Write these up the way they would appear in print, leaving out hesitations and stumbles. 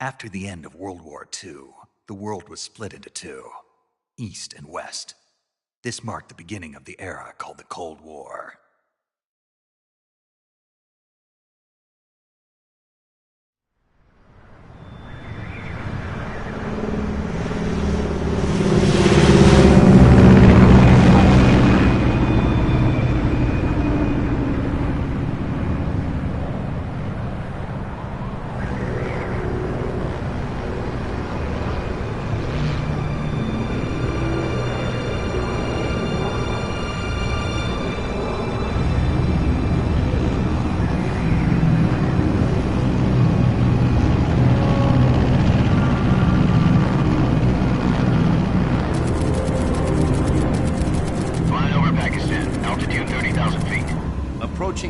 After the end of World War II, the world was split into two, East and West. This marked the beginning of the era called the Cold War.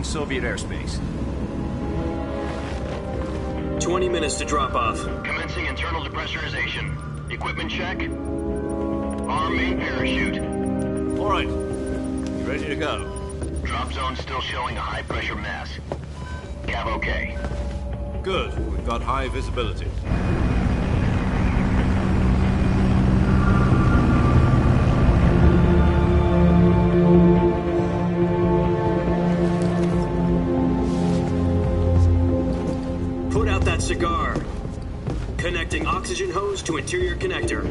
Soviet airspace. 20 minutes to drop off. Commencing internal depressurization. Equipment check. Arm main parachute. All right. You ready to go? Drop zone still showing a high pressure mass. Cav okay. Good. We've got high visibility. Cigar. Connecting oxygen hose to interior connector.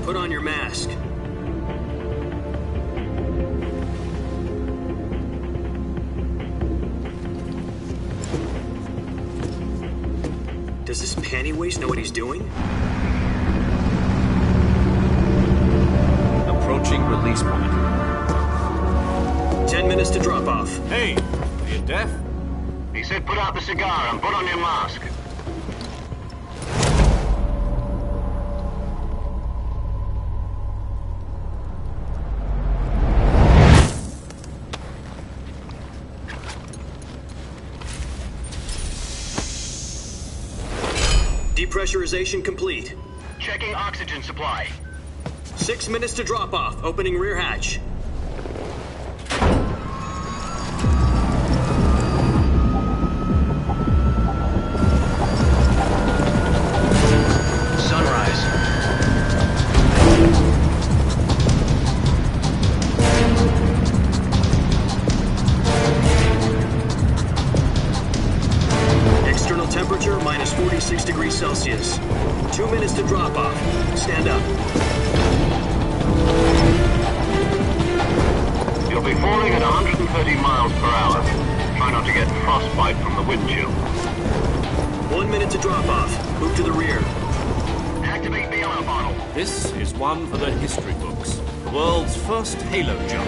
Put on your mask. Does this panty waste know what he's doing? Approaching release point. 10 minutes to drop off. Hey, are you deaf? He said put out the cigar and put on your mask. Depressurization complete. Checking oxygen supply. 6 minutes to drop off. Opening rear hatch. Temperature minus 46 degrees Celsius. 2 minutes to drop off. Stand up. You'll be falling at 130 miles per hour. Try not to get frostbite from the wind chill. 1 minute to drop off. Move to the rear. Activate the ammo bottle. This is one for the history books. The world's first halo jump.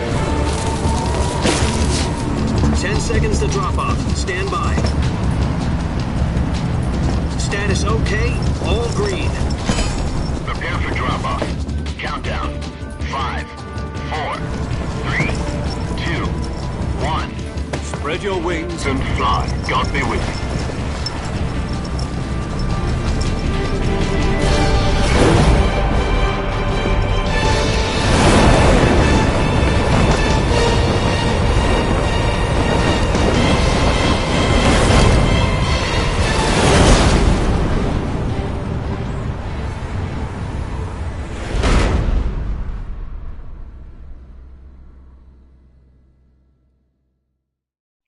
10 seconds to drop off. Stand by. Status okay, all green. Prepare for drop-off. Countdown. 5, 4, 3, 2, 1. Spread your wings And fly. God be with you.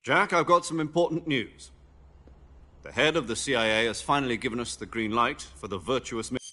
Jack, I've got some important news. The head of the CIA has finally given us the green light for the virtuous mission.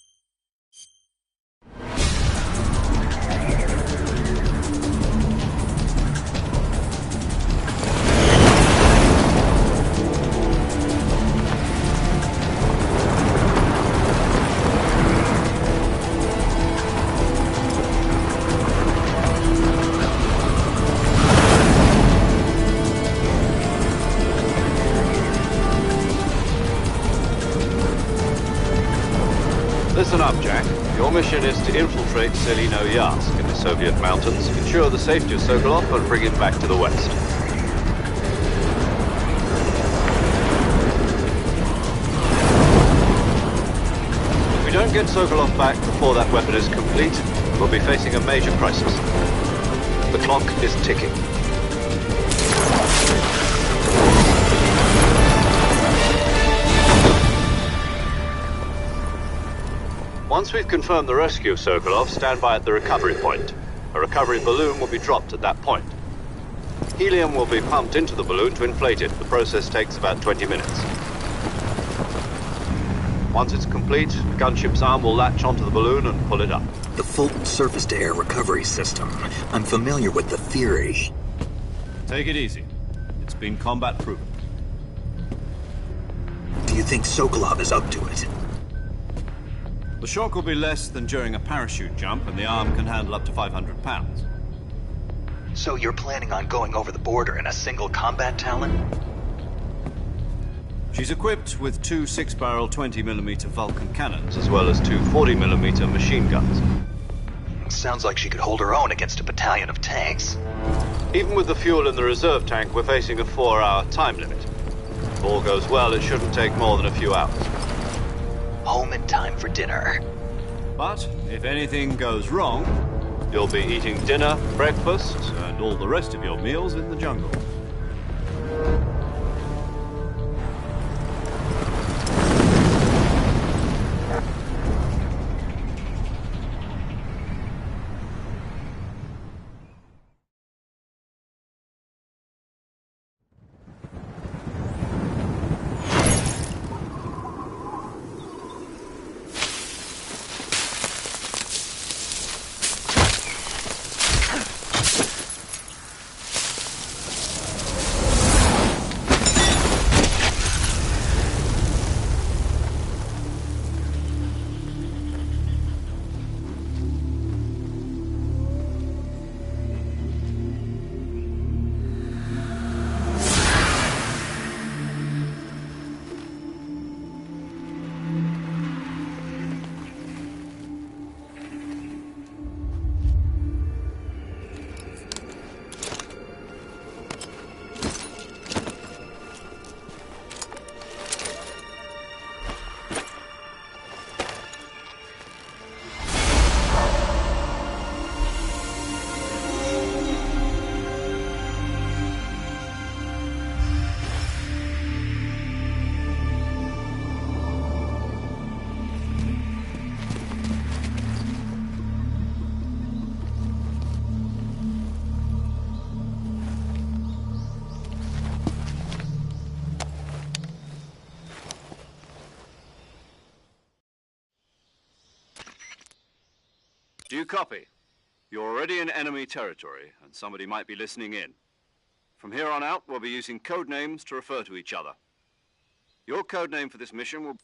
Listen up, Jack. Your mission is to infiltrate Selino-Yarsk in the Soviet mountains, ensure the safety of Sokolov, and bring him back to the West. If we don't get Sokolov back before that weapon is complete, we'll be facing a major crisis. The clock is ticking. Once we've confirmed the rescue of Sokolov, stand by at the recovery point. A recovery balloon will be dropped at that point. Helium will be pumped into the balloon to inflate it. The process takes about 20 minutes. Once it's complete, the gunship's arm will latch onto the balloon and pull it up. The Fulton surface-to-air recovery system. I'm familiar with the theory. Take it easy. It's been combat-proven. Do you think Sokolov is up to it? The shock will be less than during a parachute jump, and the arm can handle up to 500 pounds. So you're planning on going over the border in a single combat Talon? She's equipped with two 6-barrel 20mm Vulcan cannons, As well as two 40mm machine guns. Sounds like she could hold her own against a battalion of tanks. Even with the fuel in the reserve tank, we're facing a 4-hour time limit. If all goes well, it shouldn't take more than a few hours. Home in time for dinner. But if anything goes wrong, You'll be eating dinner, breakfast, and all the rest of your meals in the jungle. Do you copy? You're already in enemy territory, and somebody might be listening in. From here on out, we'll be using code names to refer to each other. Your code name for this mission will...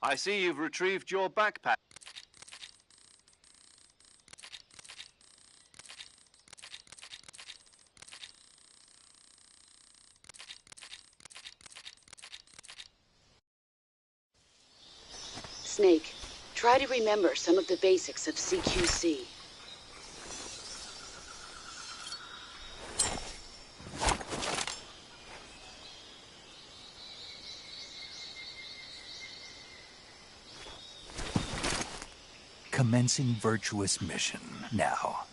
I see you've retrieved your backpack. Snake, try to remember some of the basics of CQC. Commencing virtuous mission now.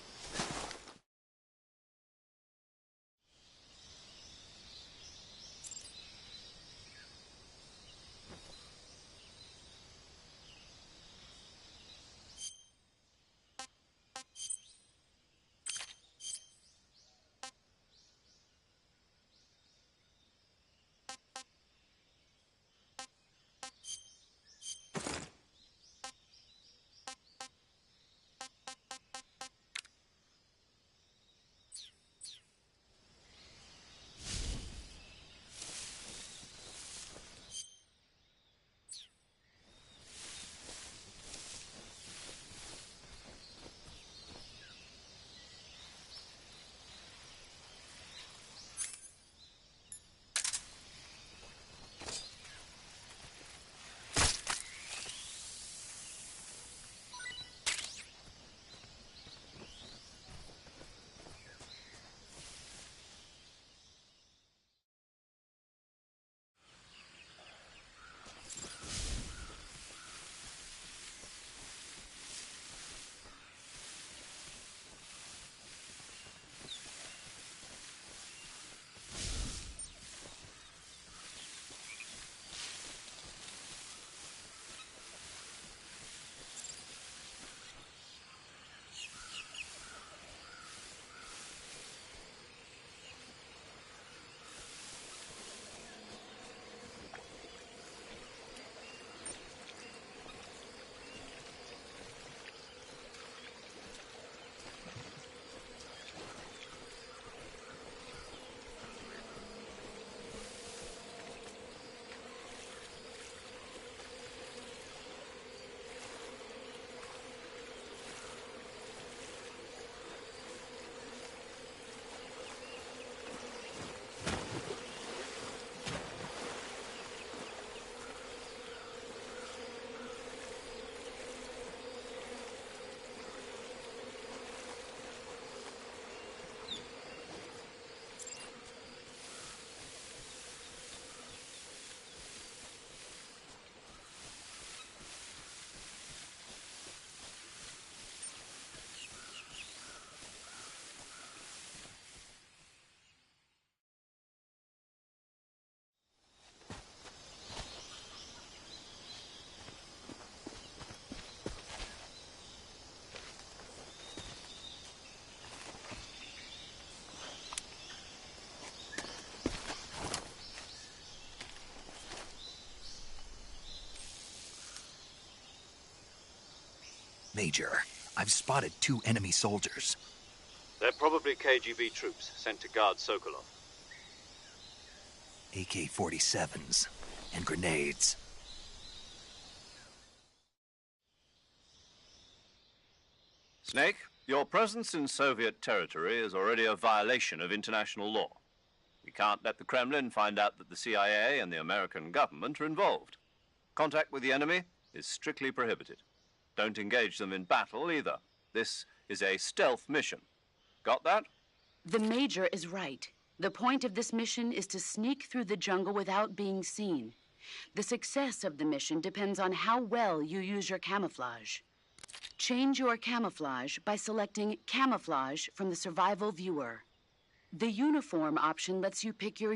Major, I've spotted 2 enemy soldiers. They're probably KGB troops sent to guard Sokolov. AK-47s and grenades. Snake, your presence in Soviet territory is already a violation of international law. We can't let the Kremlin find out that the CIA and the American government are involved. Contact with the enemy is strictly prohibited. Don't engage them in battle either. This is a stealth mission. Got that? The Major is right. The point of this mission is to sneak through the jungle without being seen. The success of the mission depends on how well you use your camouflage. Change your camouflage by selecting Camouflage from the Survival Viewer. The uniform option lets you pick your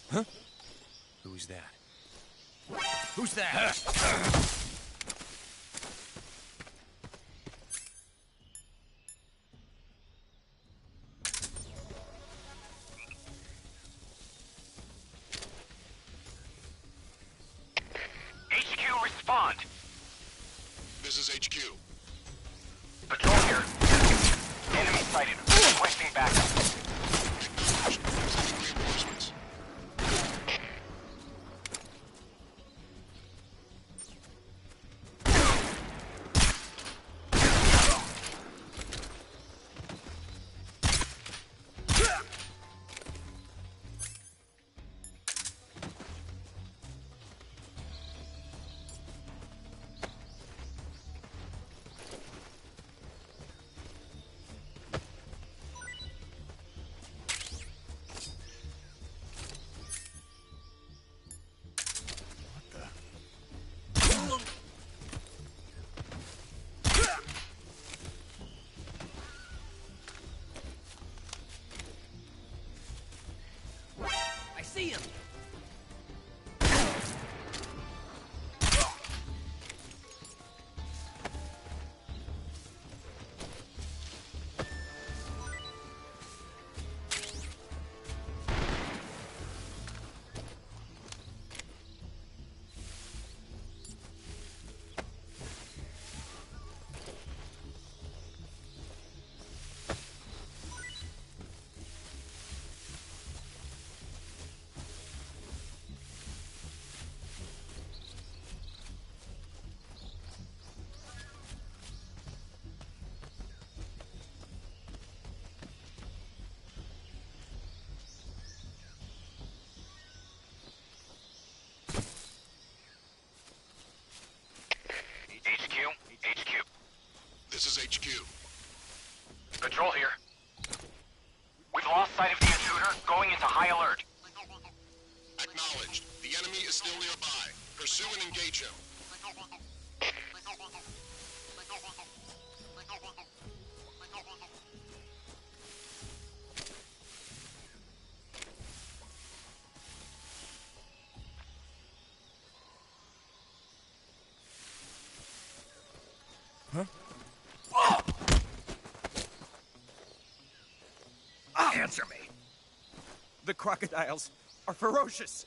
Huh? Who's that? Who's that? HQ, respond. This is HQ. Patrol here. Enemy sighted. Requesting backup. Acknowledged. Sending reinforcements. I see him! HQ. This is HQ. Patrol here. We've lost sight of the intruder, going into high alert. Acknowledged. The enemy is still nearby. Pursue and engage him. Answer me! The crocodiles are ferocious!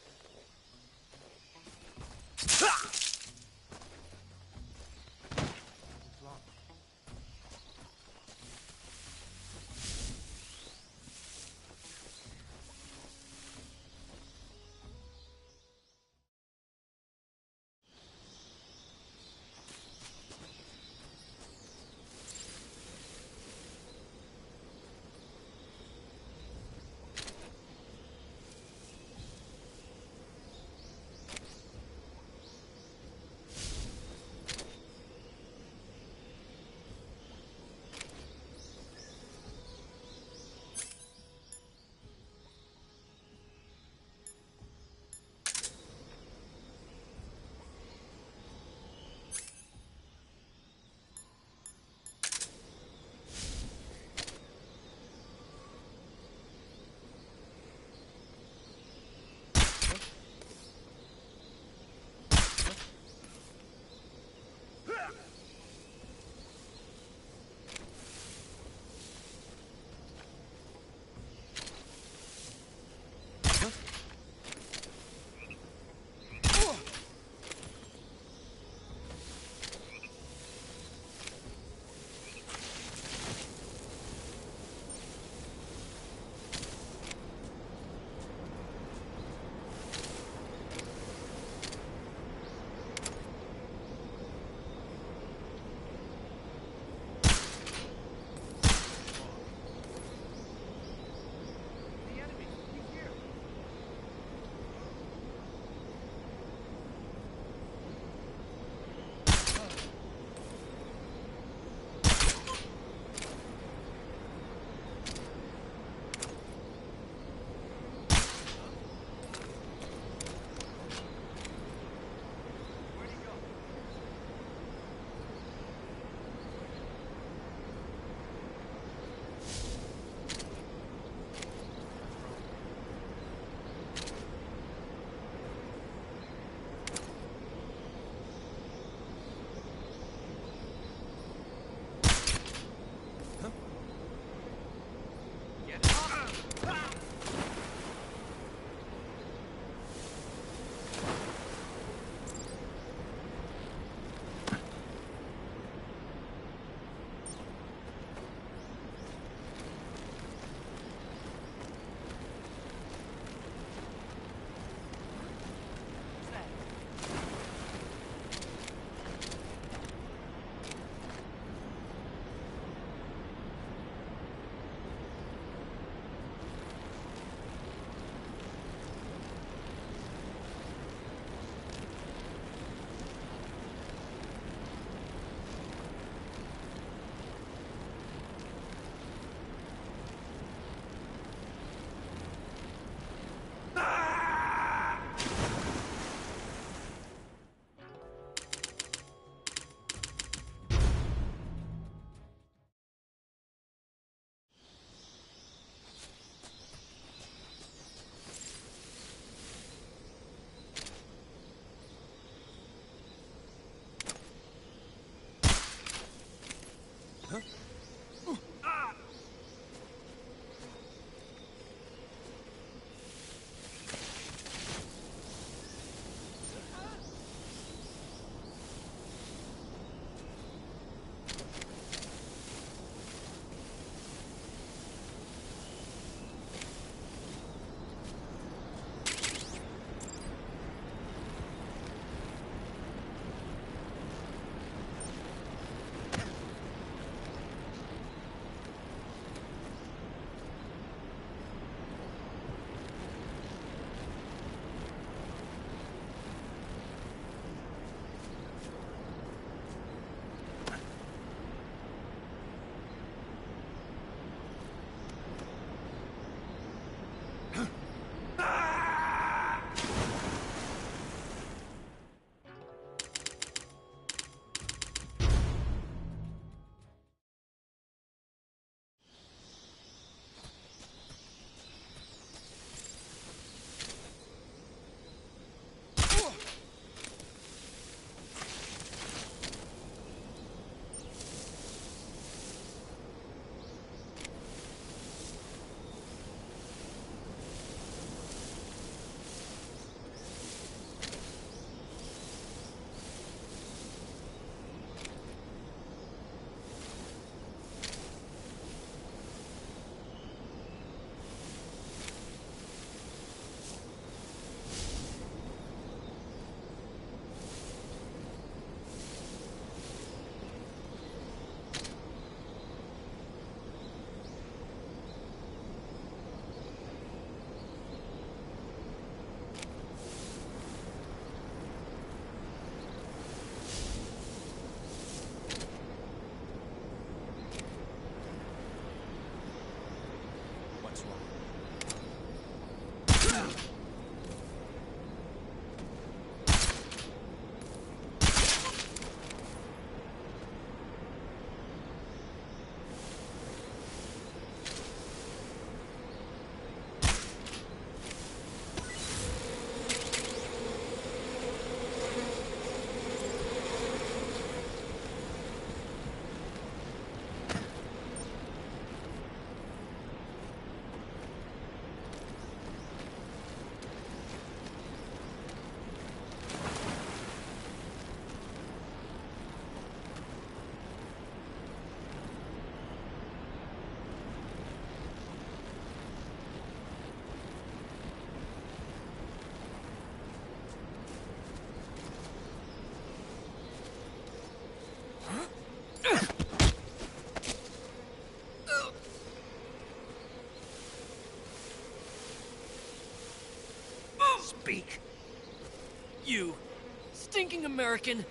Speak. You stinking American.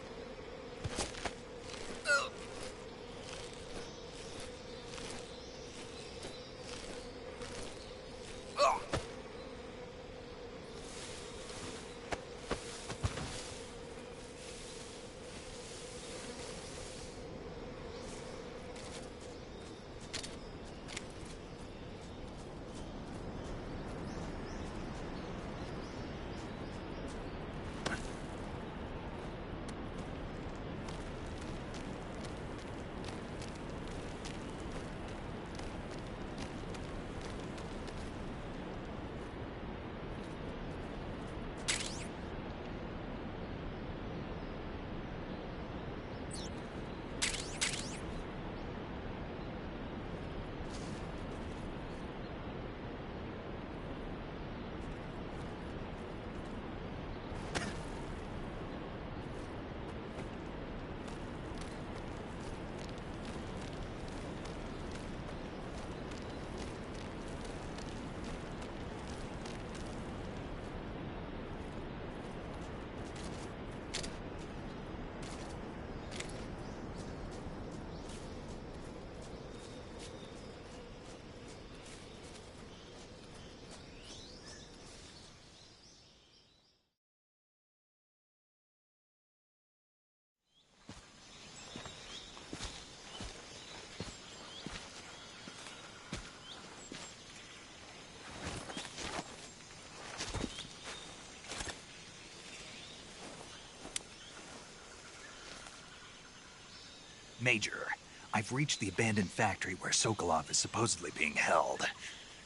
Major, I've reached the abandoned factory where Sokolov is supposedly being held.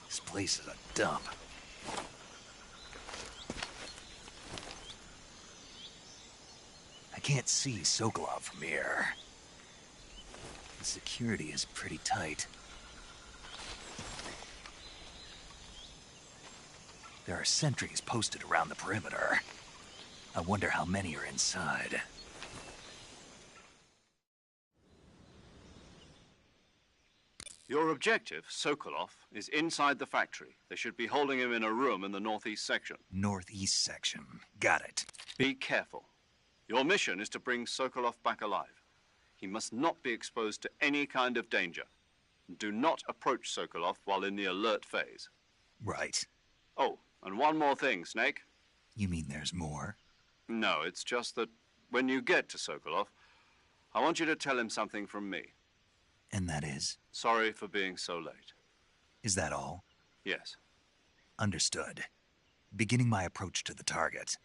This place is a dump. I can't see Sokolov from here. The security is pretty tight. There are sentries posted around the perimeter. I wonder how many are inside. Your objective, Sokolov, is inside the factory. They should be holding him in a room in the northeast section. Northeast section. Got it. Be careful. Your mission is to bring Sokolov back alive. He must not be exposed to any kind of danger. Do not approach Sokolov while in the alert phase. Right. Oh, and one more thing, Snake. You mean there's more? No, it's just that when you get to Sokolov, I want you to tell him something from me. And that is? Sorry for being so late. Is that all? Yes. Understood. Beginning my approach to the target.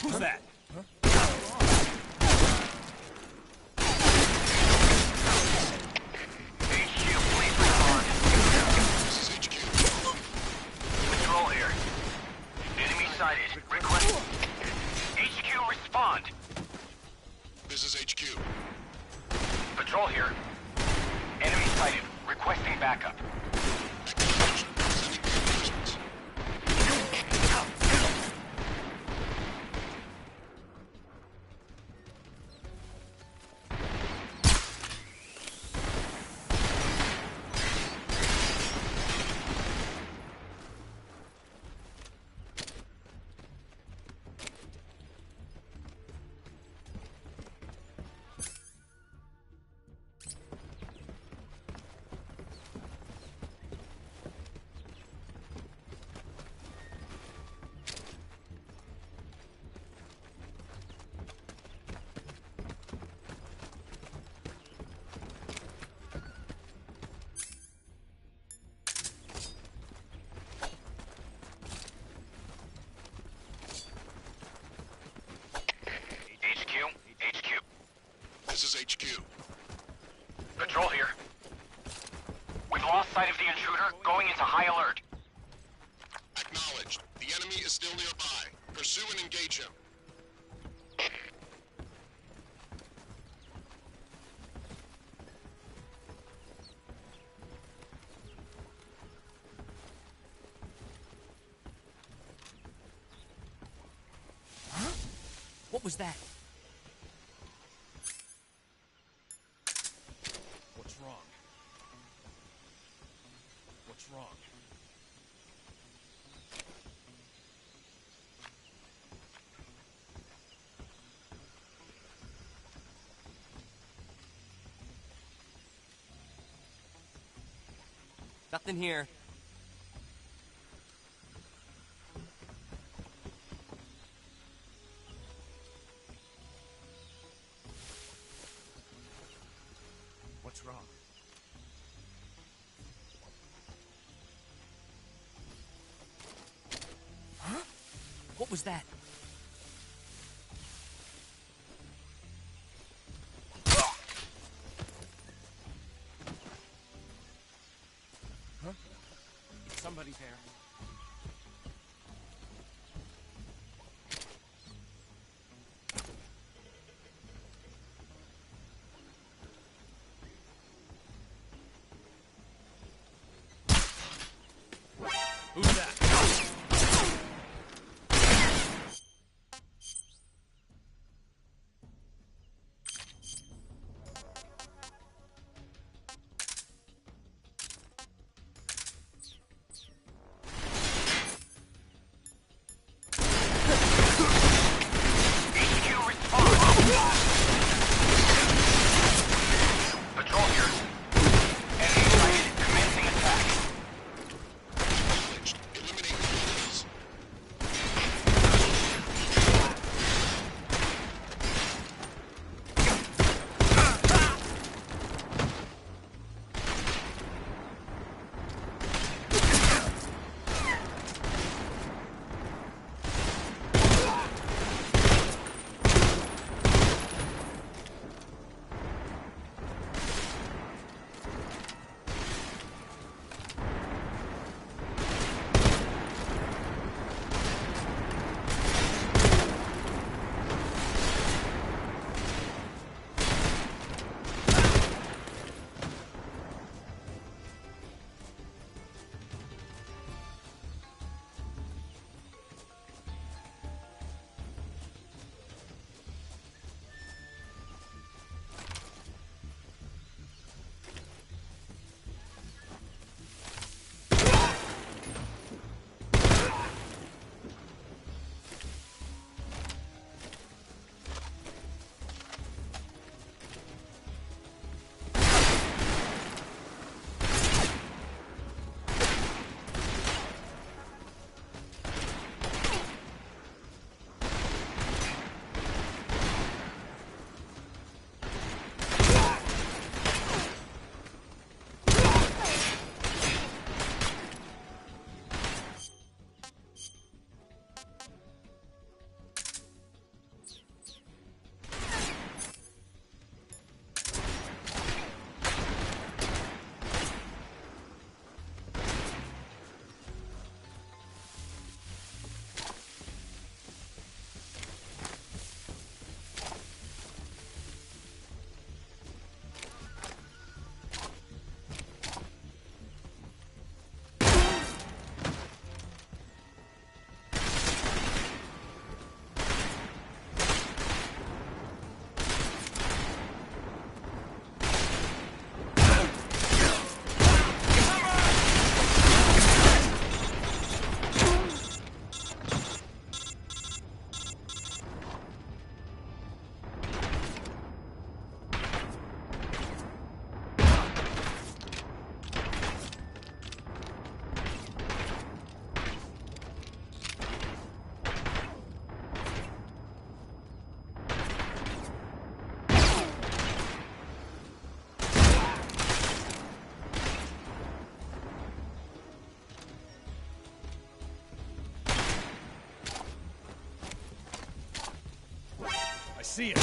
Who's that? HQ, please respond. This is HQ. Patrol here. Enemy sighted. Request. HQ, respond. This is HQ. Patrol here. Enemy sighted. Requesting backup. Acknowledged. Sending reinforcements. This is HQ. Patrol here. We've lost sight of the intruder, going into high alert. Acknowledged. The enemy is still nearby. Pursue and engage him. What was that? What's wrong? What's wrong? Nothing here. What's wrong? Huh? What was that? Huh? Somebody's there. Who's that? see it.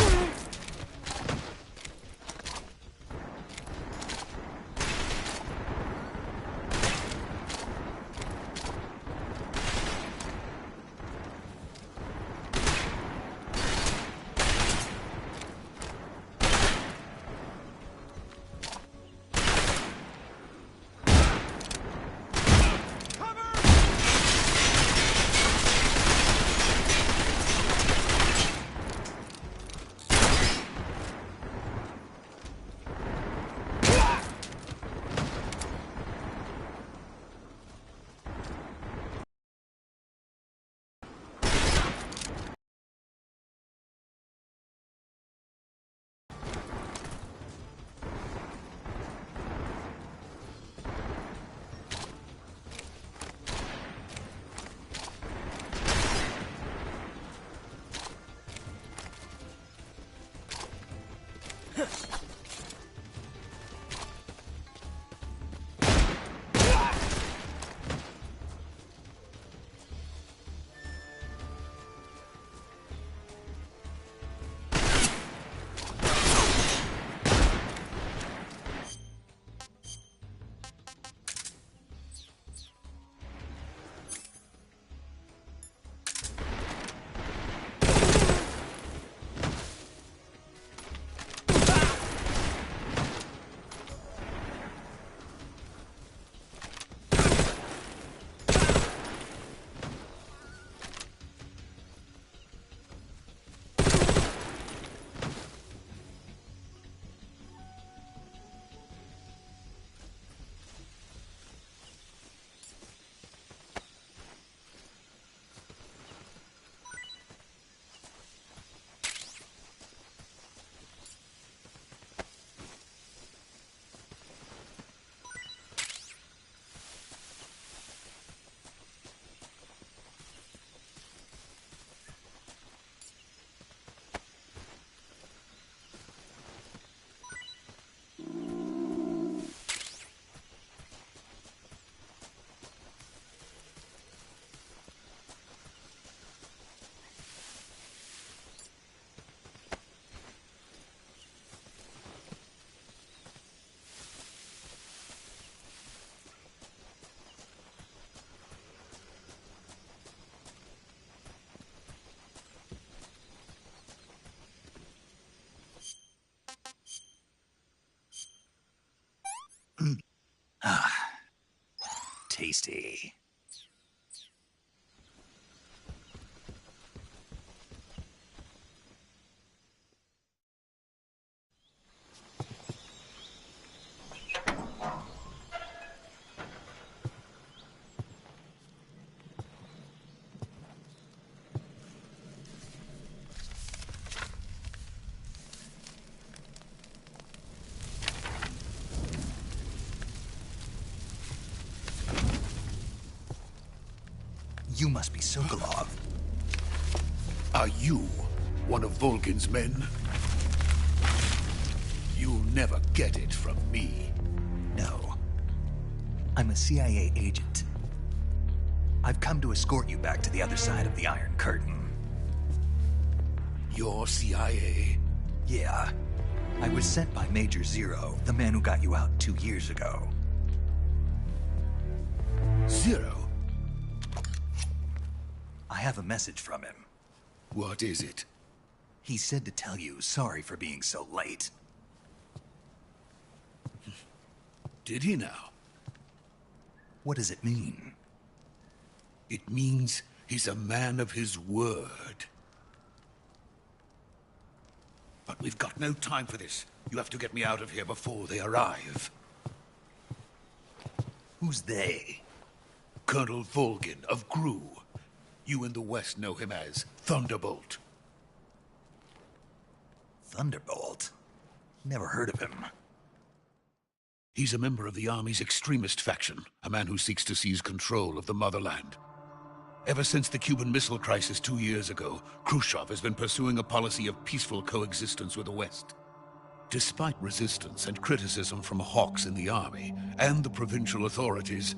Tasty. You must be Sokolov. Are you one of Volgin's men? You'll never get it from me. No. I'm a CIA agent. I've come to escort you back to the other side of the Iron Curtain. You're CIA? Yeah. I was sent by Major Zero, the man who got you out 2 years ago. Zero? I have a message from him. What is it? He said to tell you sorry for being so late. Did he now? What does it mean? It means he's a man of his word. But we've got no time for this. You have to get me out of here before they arrive. Who's they? Colonel Volgin of GRU. You in the West know him as Thunderbolt. Thunderbolt? Never heard of him. He's a member of the Army's extremist faction, a man who seeks to seize control of the motherland. Ever since the Cuban Missile Crisis 2 years ago, Khrushchev has been pursuing a policy of peaceful coexistence with the West. Despite resistance and criticism from hawks in the Army and the provincial authorities,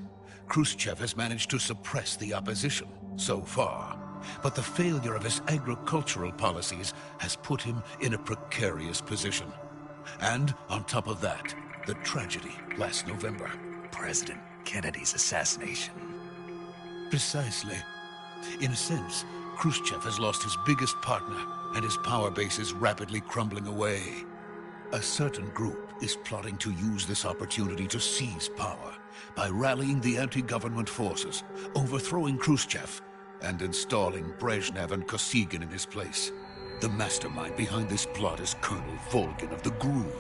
Khrushchev has managed to suppress the opposition, so far. but the failure of his agricultural policies has put him in a precarious position. And on top of that, the tragedy last November. President Kennedy's assassination. Precisely. In a sense, Khrushchev has lost his biggest partner, and his power base is rapidly crumbling away. A certain group is plotting to use this opportunity to seize power by rallying the anti-government forces, overthrowing Khrushchev, and installing Brezhnev and Kosygin in his place. The mastermind behind this plot is Colonel Volgin of the GRU.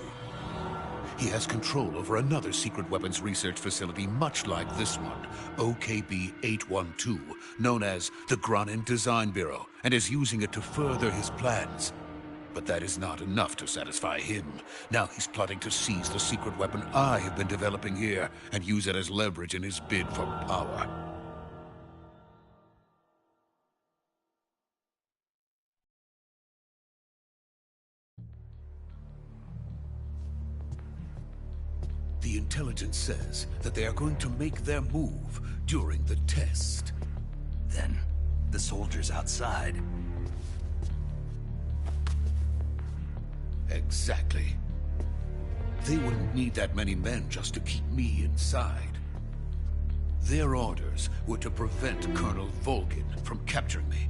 He has control over another secret weapons research facility much like this one, OKB-812, known as the Granin Design Bureau, and is using it to further his plans. But that is not enough to satisfy him. Now he's plotting to seize the secret weapon I have been developing here and use it as leverage in his bid for power. The intelligence says that they are going to make their move during the test. Then, the soldiers outside. Exactly. They wouldn't need that many men just to keep me inside. Their orders were to prevent Colonel Volgin from capturing me.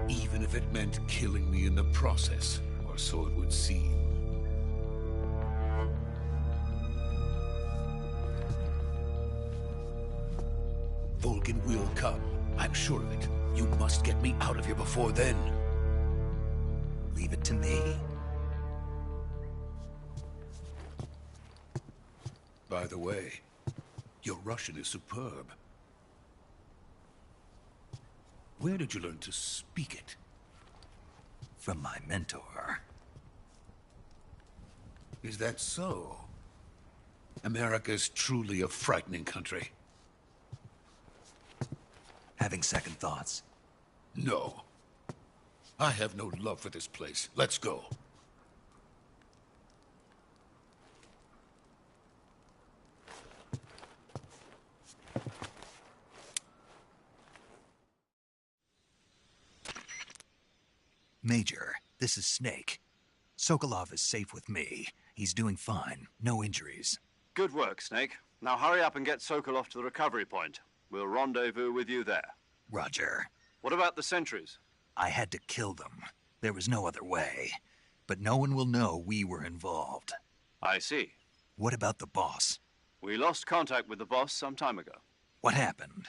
Even if it meant killing me in the process. Or so it would seem. Volgin will come. I'm sure of it. You must get me out of here before then. Leave it to me. By the way, your Russian is superb. Where did you learn to speak it? From my mentor. Is that so? America is truly a frightening country. Having second thoughts? No. I have no love for this place. Let's go. Major, this is Snake. Sokolov is safe with me. He's doing fine. No injuries. Good work, Snake. Now hurry up and get Sokolov to the recovery point. We'll rendezvous with you there. Roger. What about the sentries? I had to kill them. There was no other way. But no one will know we were involved. I see. What about the boss? We lost contact with the boss some time ago. What happened?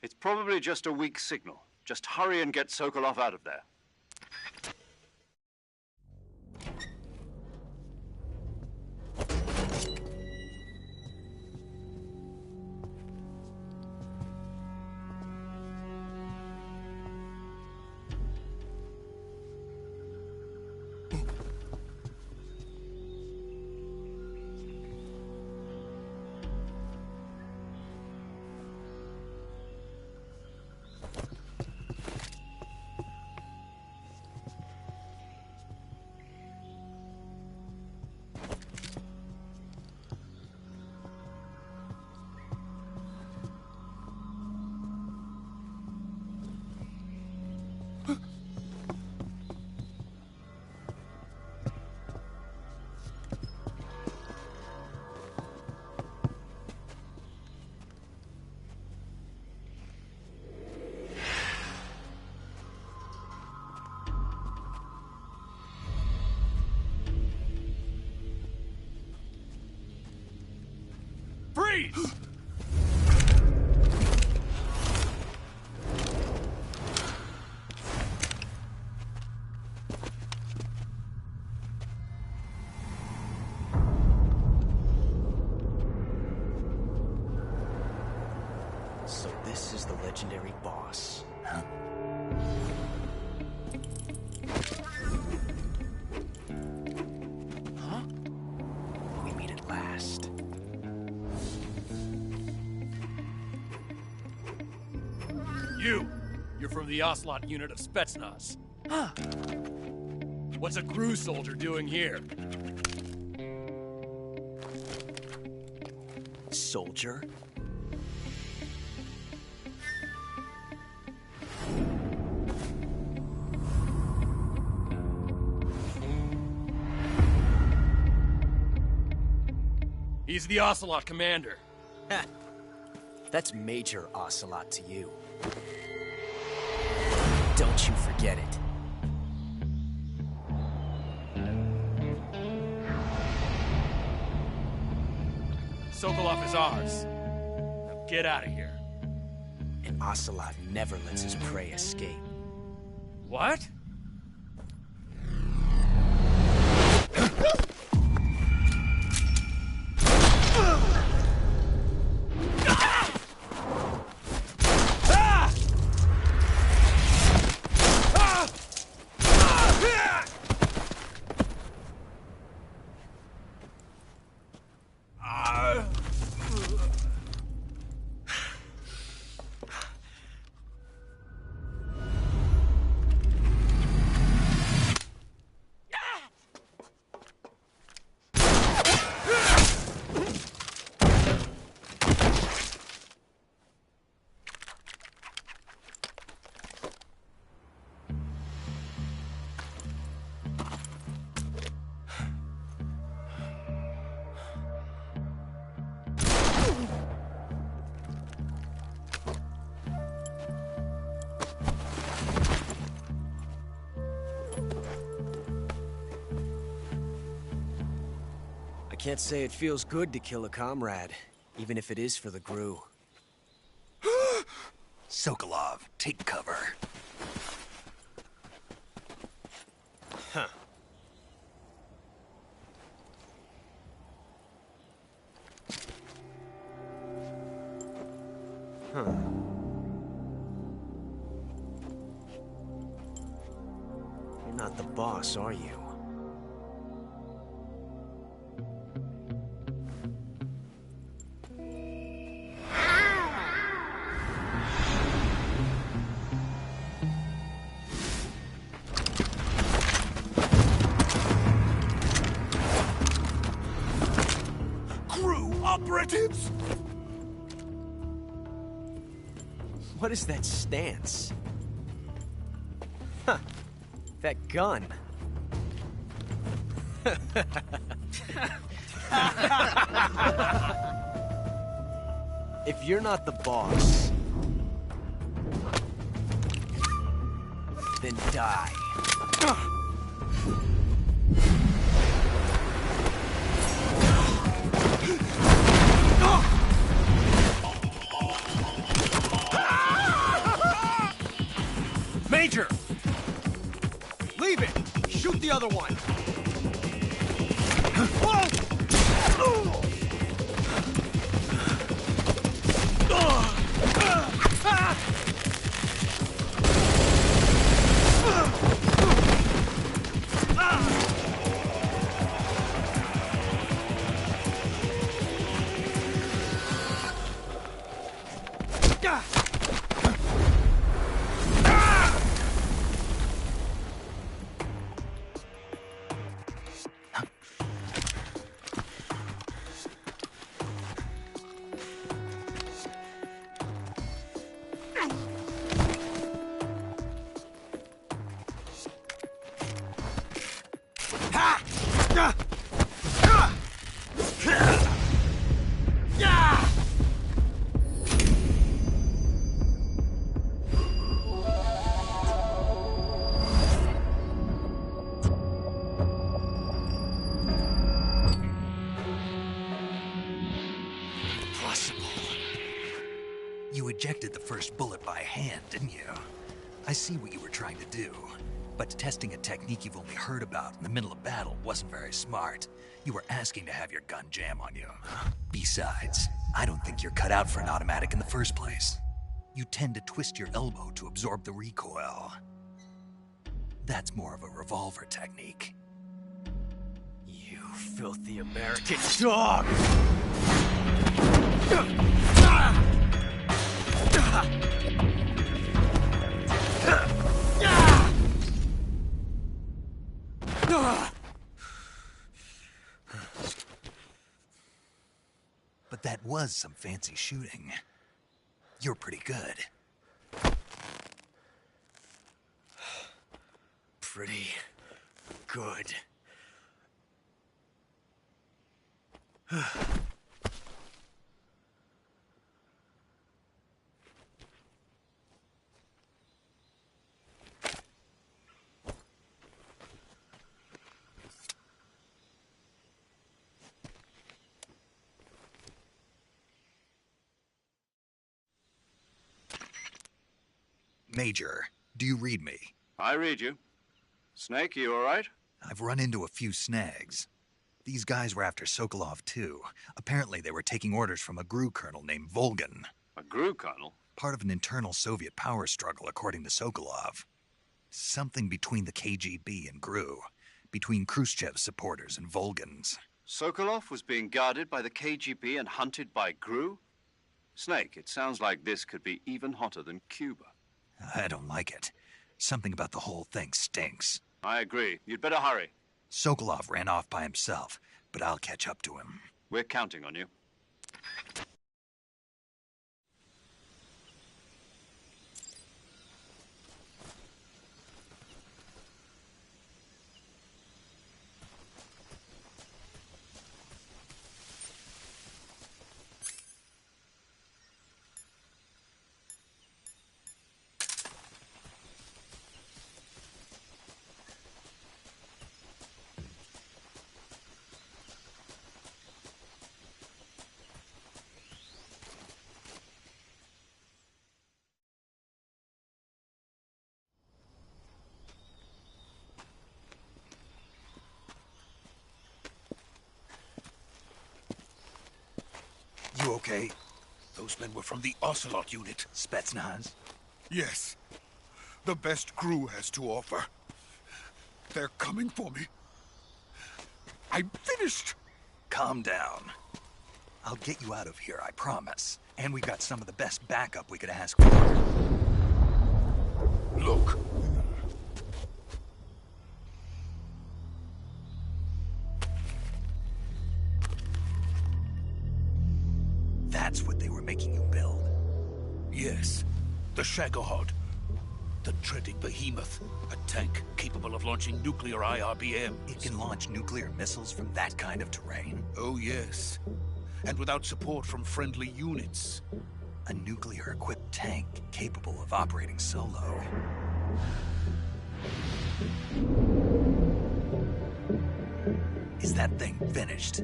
It's probably just a weak signal. Just hurry and get Sokolov out of there. Freeze! So this is the legendary boss. Huh? Huh? We meet at last. You're from the Ocelot unit of Spetsnaz. Huh. What's a GRU soldier doing here? Soldier? He's the Ocelot commander. That's Major Ocelot to you. Don't you forget it. Sokolov is ours. Now get out of here. And Ocelot never lets his prey escape. What? I can't say it feels good to kill a comrade, even if it is for the Gru. Sokolov, take cover. Huh. Huh. You're not the boss, are you? Operatives? What is that stance? Huh. That gun. If you're not the boss, then die. Major! Leave it! Shoot the other one! You ejected the first bullet by hand, didn't you? I see what you were trying to do. But testing a technique you've only heard about in the middle of battle wasn't very smart. You were asking to have your gun jam on you. Besides, I don't think you're cut out for an automatic in the first place. You tend to twist your elbow to absorb the recoil. That's more of a revolver technique. You filthy American dog! But that was some fancy shooting. You're pretty good. Pretty good. Major, do you read me? I read you. Snake, you all right? I've run into a few snags. These guys were after Sokolov, too. Apparently they were taking orders from a GRU colonel named Volgan. A GRU colonel? Part of an internal Soviet power struggle, according to Sokolov. Something between the KGB and GRU. Between Khrushchev's supporters and Volgan's. Sokolov was being guarded by the KGB and hunted by GRU? Snake, it sounds like this could be even hotter than Cuba. I don't like it. Something about the whole thing stinks. I agree. You'd better hurry. Sokolov ran off by himself, but I'll catch up to him. We're counting on you. You okay? Those men were from the Ocelot unit. Spetsnaz? Yes. The best GRU has to offer. They're coming for me. I'm finished. Calm down. I'll get you out of here, I promise. And we've got some of the best backup we could ask for. Look. That's what they were making you build? Yes. The Shagohod. The treading behemoth. A tank capable of launching nuclear IRBMs. It can launch nuclear missiles from that kind of terrain? Oh, yes. And without support from friendly units. A nuclear-equipped tank capable of operating solo. Is that thing finished?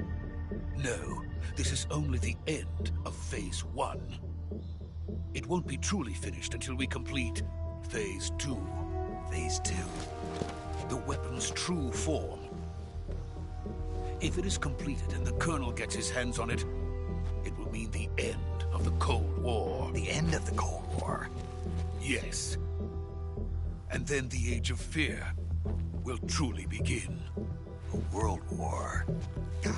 No. This is only the end of Phase 1. It won't be truly finished until we complete Phase 2. Phase 2? The weapon's true form. If it is completed and the Colonel gets his hands on it, it will mean the end of the Cold War. The end of the Cold War? Yes. And then the Age of Fear will truly begin. A world war.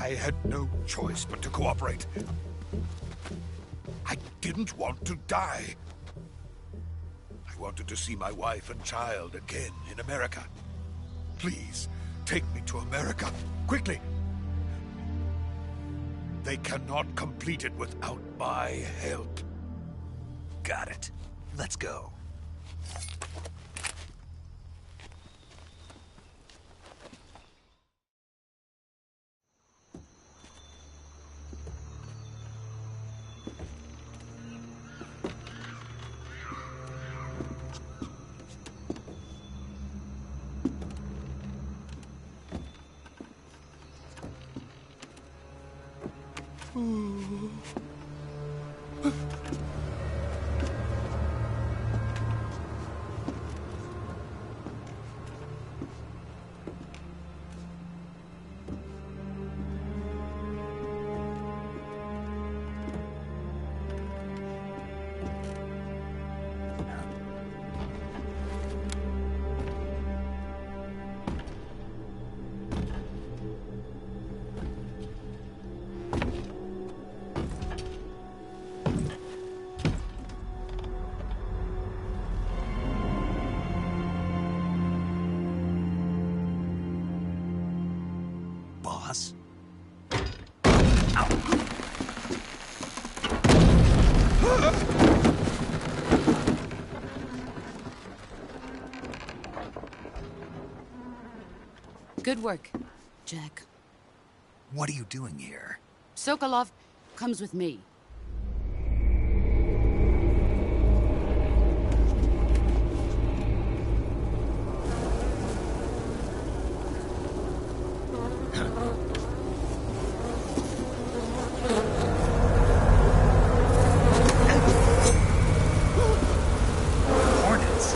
I had no choice but to cooperate. I didn't want to die. I wanted to see my wife and child again in America. Please, take me to America, quickly. They cannot complete it without my help. Got it. Let's go. Boss? Good work, Jack. What are you doing here? Sokolov comes with me. Hornets?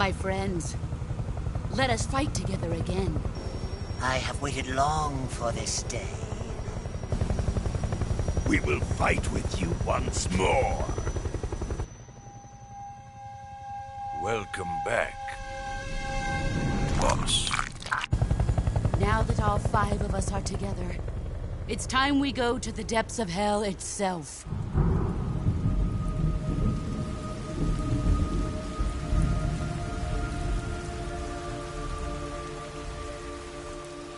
My friends, let us fight together again. I have waited long for this day. We will fight with you once more. Welcome back, boss. Now that all 5 of us are together, it's time we go to the depths of hell itself.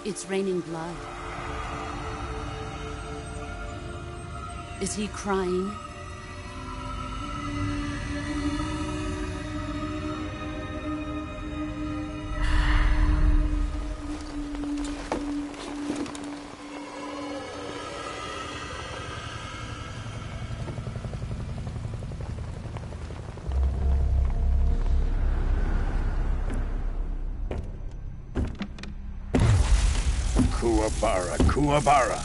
It's raining blood. Is he crying? Kuwabara, Kuwabara.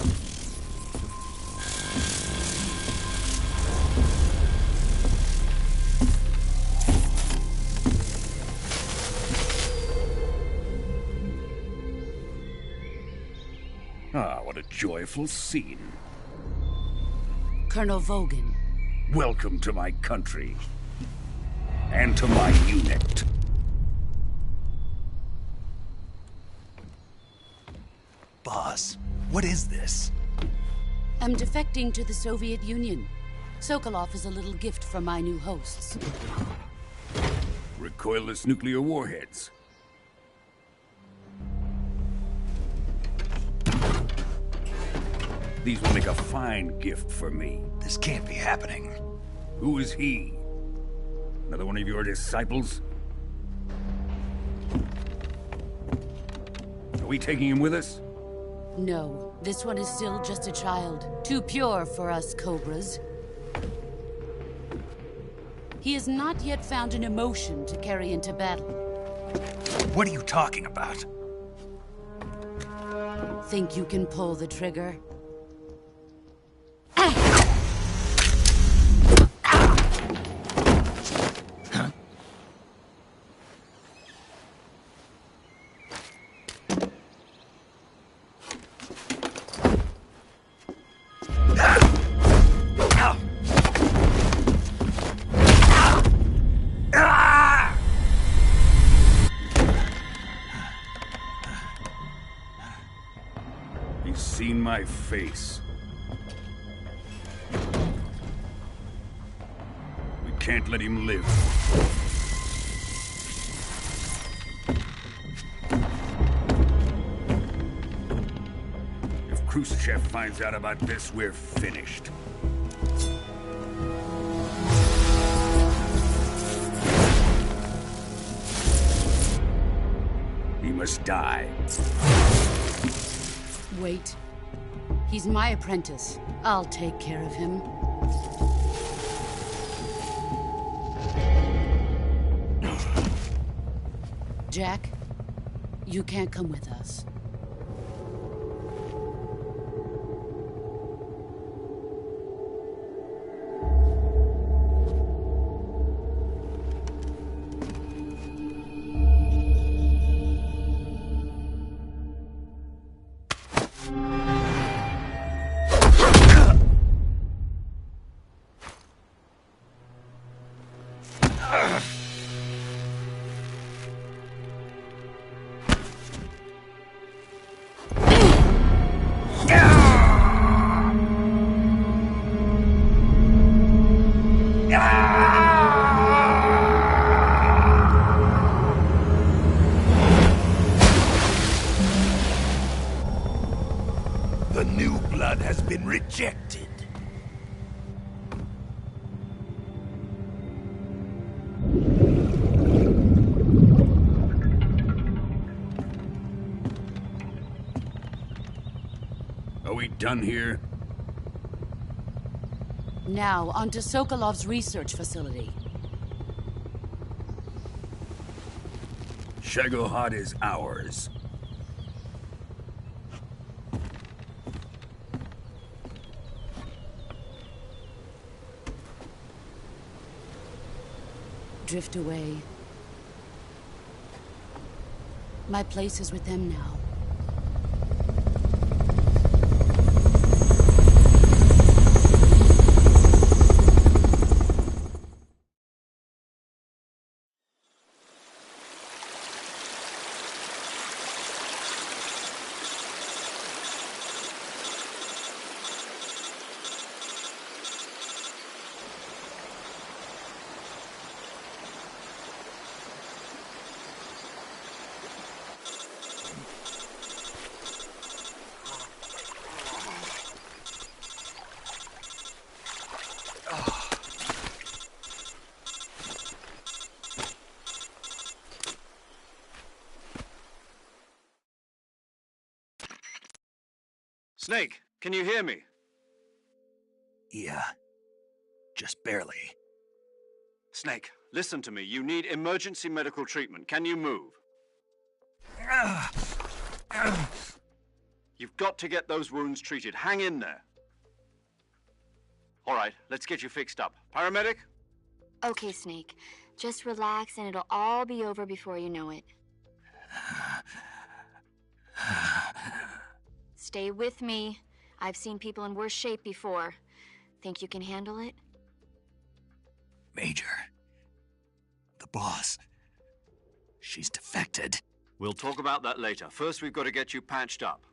Ah, what a joyful scene. Colonel Vogan. Welcome to my country. And to my unit. Boss, what is this? I'm defecting to the Soviet Union. Sokolov is a little gift from my new hosts. Recoilless nuclear warheads. These will make a fine gift for me. This can't be happening. Who is he? Another one of your disciples? Are we taking him with us? No, this one is still just a child. Too pure for us Cobras. He has not yet found an emotion to carry into battle. What are you talking about? Think you can pull the trigger? He's seen my face. We can't let him live. If Khrushchev finds out about this, we're finished. He must die. Wait. He's my apprentice. I'll take care of him. Jack, you can't come with us. The new blood has been rejected. Are we done here? Now, onto Sokolov's research facility. Shagohod is ours. Drift away. My place is with them now. Snake, can you hear me? Yeah. Just barely. Snake, listen to me. You need emergency medical treatment. Can you move? You've got to get those wounds treated. Hang in there. All right, let's get you fixed up. Paramedic? Okay, Snake. Just relax and it'll all be over before you know it. Stay with me. I've seen people in worse shape before. Think you can handle it? Major. The boss. She's defected. We'll talk about that later. First, we've got to get you patched up.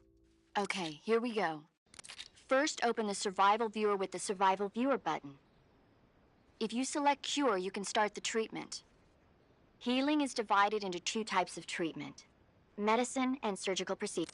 Okay, here we go. First, open the Survival Viewer with the Survival Viewer button. If you select Cure, you can start the treatment. Healing is divided into 2 types of treatment: medicine and surgical procedure.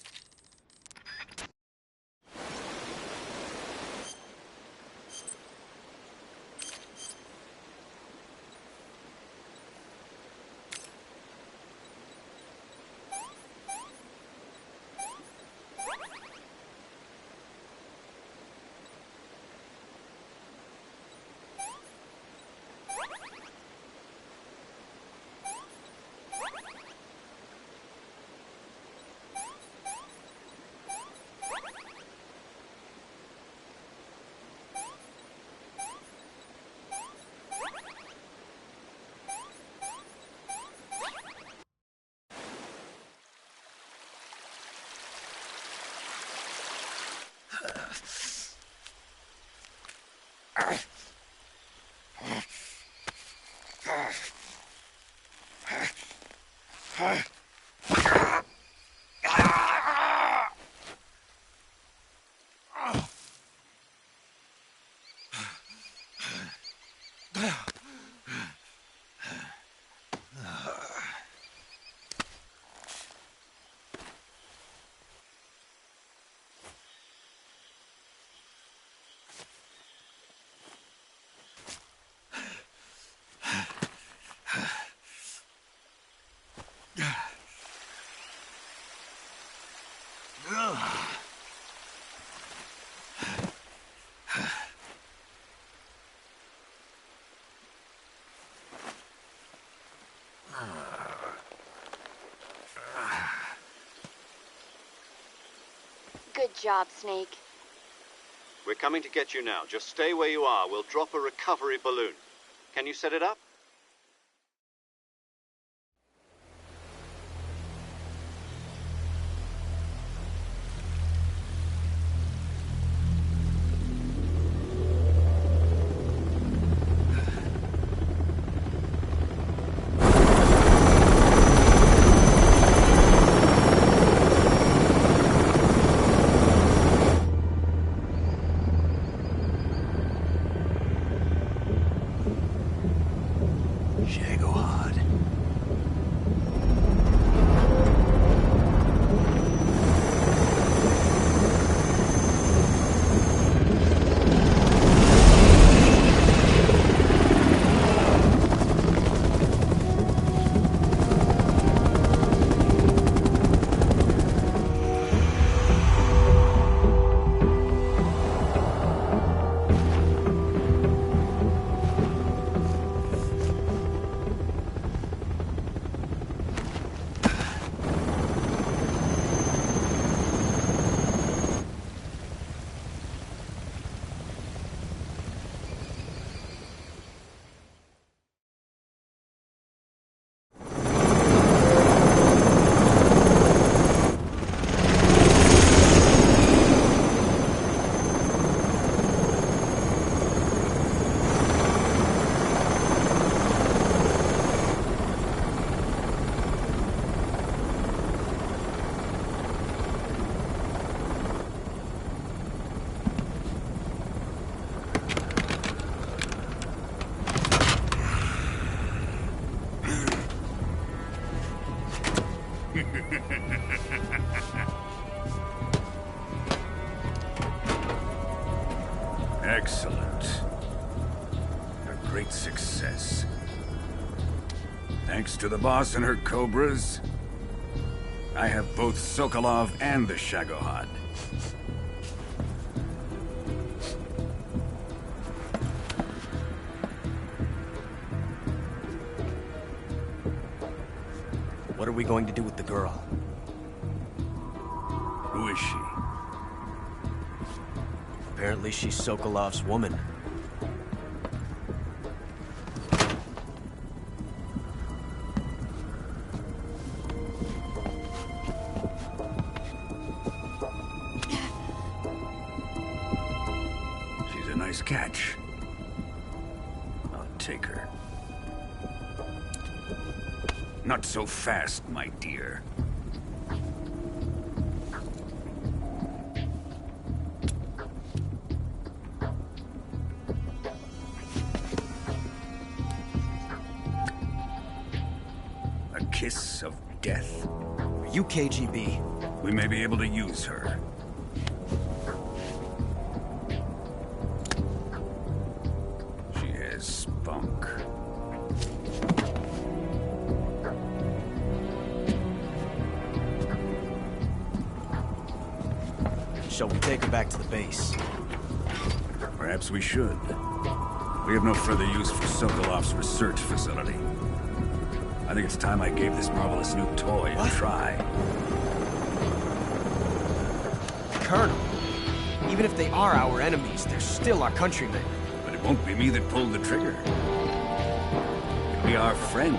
Good job, Snake. We're coming to get you now. Just stay where you are. We'll drop a recovery balloon. Can you set it up? Excellent. A great success. Thanks to the boss and her cobras, I have both Sokolov and the Shagohod. What are we going to do with the girl? Who is she? Apparently she's Sokolov's woman. She's a nice catch. I'll take her. Not so fast, my dear. A kiss of death. Are you KGB? We may be able to use her. She has spunk. Shall we take her back to the base? Perhaps we should. We have no further use for Sokolov's research facility. I think it's time I gave this marvelous new toy a try. Colonel, even if they are our enemies, they're still our countrymen. But it won't be me that pulled the trigger. It'll be our friend,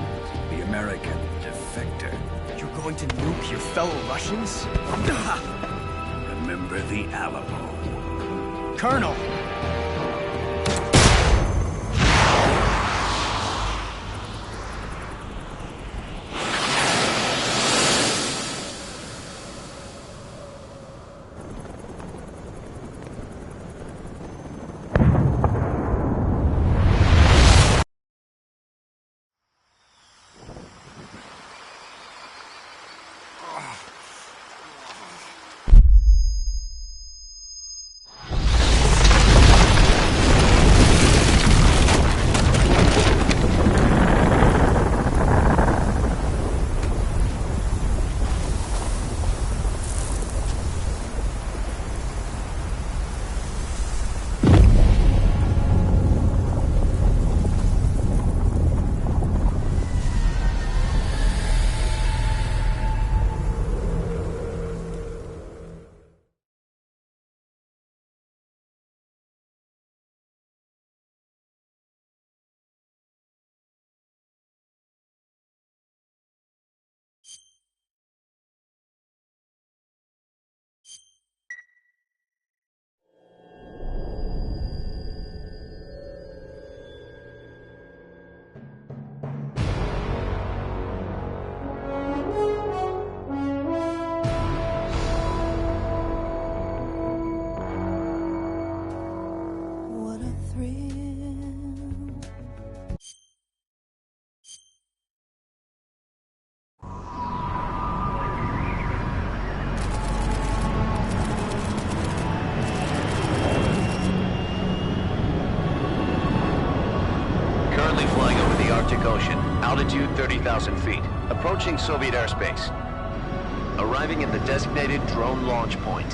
the American defector. You're going to nuke your fellow Russians? Remember the Alamo. Colonel! Altitude 30,000 feet. Approaching Soviet airspace. Arriving at the designated drone launch point.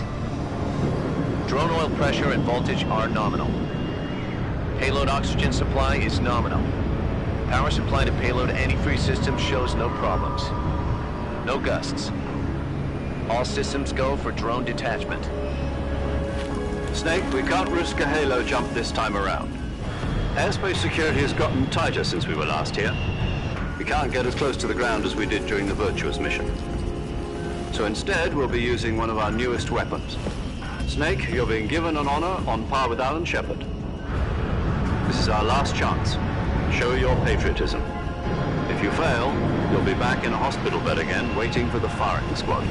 Drone oil pressure and voltage are nominal. Payload oxygen supply is nominal. Power supply to payload antifreeze system shows no problems. No gusts. All systems go for drone detachment. Snake, we can't risk a halo jump this time around. Airspace security has gotten tighter since we were last here. We can't get as close to the ground as we did during the Virtuous mission. So instead, we'll be using one of our newest weapons. Snake, you're being given an honor on par with Alan Shepard. This is our last chance. Show your patriotism. If you fail, you'll be back in a hospital bed again, waiting for the firing squad.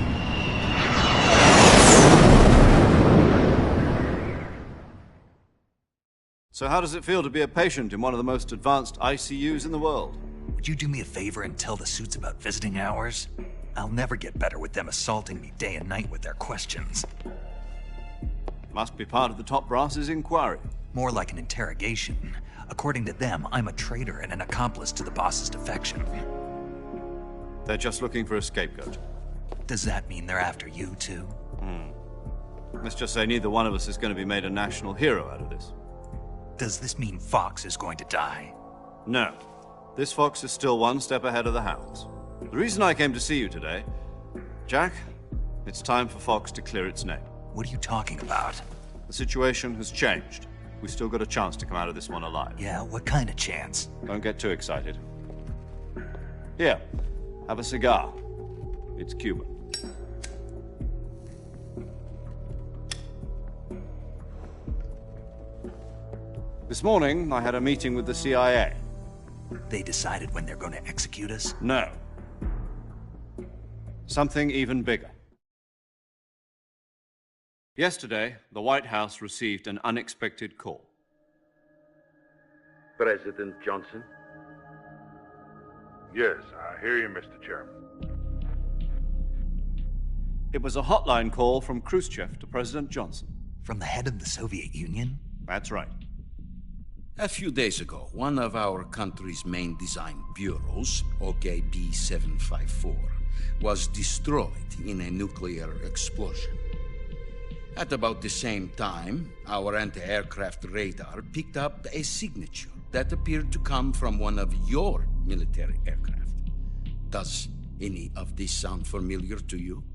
So how does it feel to be a patient in one of the most advanced ICUs in the world? Would you do me a favor and tell the suits about visiting hours? I'll never get better with them assaulting me day and night with their questions. Must be part of the top brass's inquiry. More like an interrogation. According to them, I'm a traitor and an accomplice to the boss's defection. They're just looking for a scapegoat. Does that mean they're after you, too? Let's just say neither one of us is going to be made a national hero out of this. Does this mean Fox is going to die? No. This fox is still one step ahead of the hounds. The reason I came to see you today, Jack, it's time for Fox to clear its name. What are you talking about? The situation has changed. We've still got a chance to come out of this one alive. Yeah, what kind of chance? Don't get too excited. Here, have a cigar. It's Cuban. This morning, I had a meeting with the CIA. They decided when they're going to execute us? No. Something even bigger. Yesterday, the White House received an unexpected call. President Johnson? Yes, I hear you, Mr. Chairman. It was a hotline call from Khrushchev to President Johnson. From the head of the Soviet Union? That's right. A few days ago, one of our country's main design bureaus, OKB 754, was destroyed in a nuclear explosion. At about the same time, our anti-aircraft radar picked up a signature that appeared to come from one of your military aircraft. Does any of this sound familiar to you?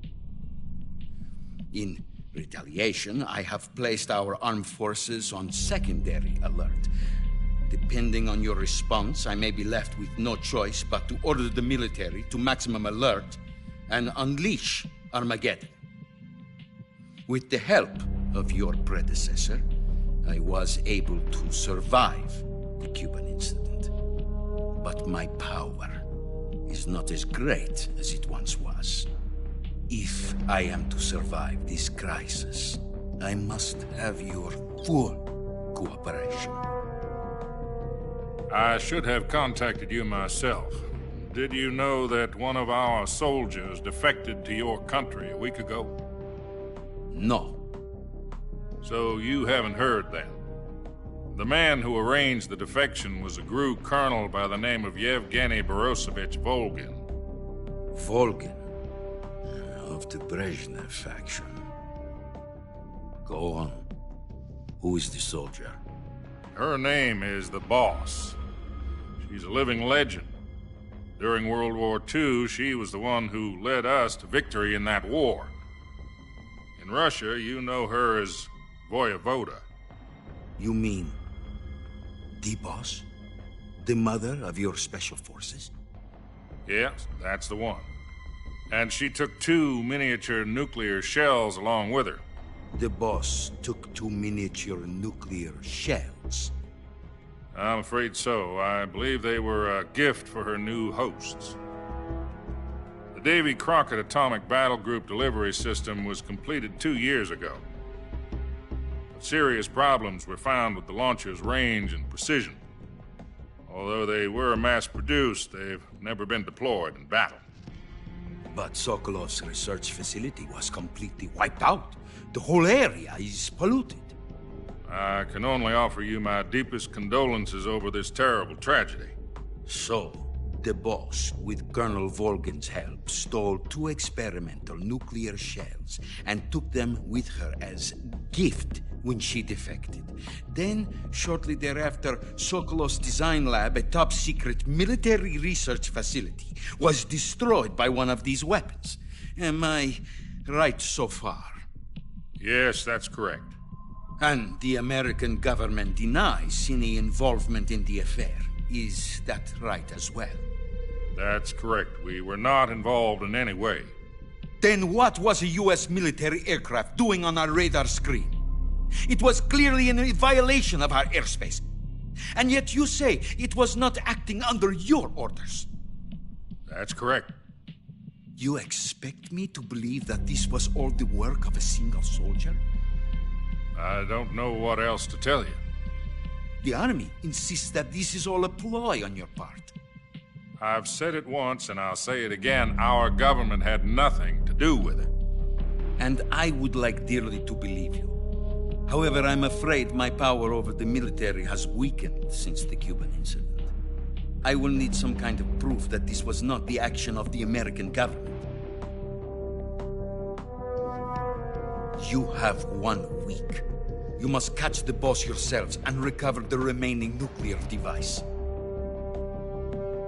In retaliation, I have placed our armed forces on secondary alert. Depending on your response, I may be left with no choice but to order the military to maximum alert and unleash Armageddon. With the help of your predecessor, I was able to survive the Cuban incident. But my power is not as great as it once was. If I am to survive this crisis, I must have your full cooperation. I should have contacted you myself. Did you know that one of our soldiers defected to your country a week ago? No. So you haven't heard then? The man who arranged the defection was a GRU colonel by the name of Yevgeny Borisovich Volgin. Volgin? Of the Brezhnev faction. Go on. Who is the soldier? Her name is the Boss. She's a living legend. During World War II, she was the one who led us to victory in that war. In Russia, you know her as Voyevoda. You mean the Boss? The mother of your special forces? Yes, that's the one. And she took 2 miniature nuclear shells along with her. The Boss took 2 miniature nuclear shells? I'm afraid so. I believe they were a gift for her new hosts. The Davy Crockett Atomic Battle Group delivery system was completed 2 years ago. But serious problems were found with the launcher's range and precision. Although they were mass-produced, they've never been deployed in battle. But Sokolov's research facility was completely wiped out. The whole area is polluted. I can only offer you my deepest condolences over this terrible tragedy. So, the Boss, with Colonel Volgin's help, stole 2 experimental nuclear shells and took them with her as gift when she defected. Then, shortly thereafter, Sokolov's design lab, a top-secret military research facility, was destroyed by one of these weapons. Am I right so far? Yes, that's correct. And the American government denies any involvement in the affair. Is that right as well? That's correct. We were not involved in any way. Then what was a U.S. military aircraft doing on our radar screen? It was clearly in violation of our airspace. And yet you say it was not acting under your orders. That's correct. You expect me to believe that this was all the work of a single soldier? I don't know what else to tell you. The Army insists that this is all a ploy on your part. I've said it once, and I'll say it again. Our government had nothing to do with it. And I would like dearly to believe you. However, I'm afraid my power over the military has weakened since the Cuban incident. I will need some kind of proof that this was not the action of the American government. You have 1 week. You must catch the boss yourselves and recover the remaining nuclear device.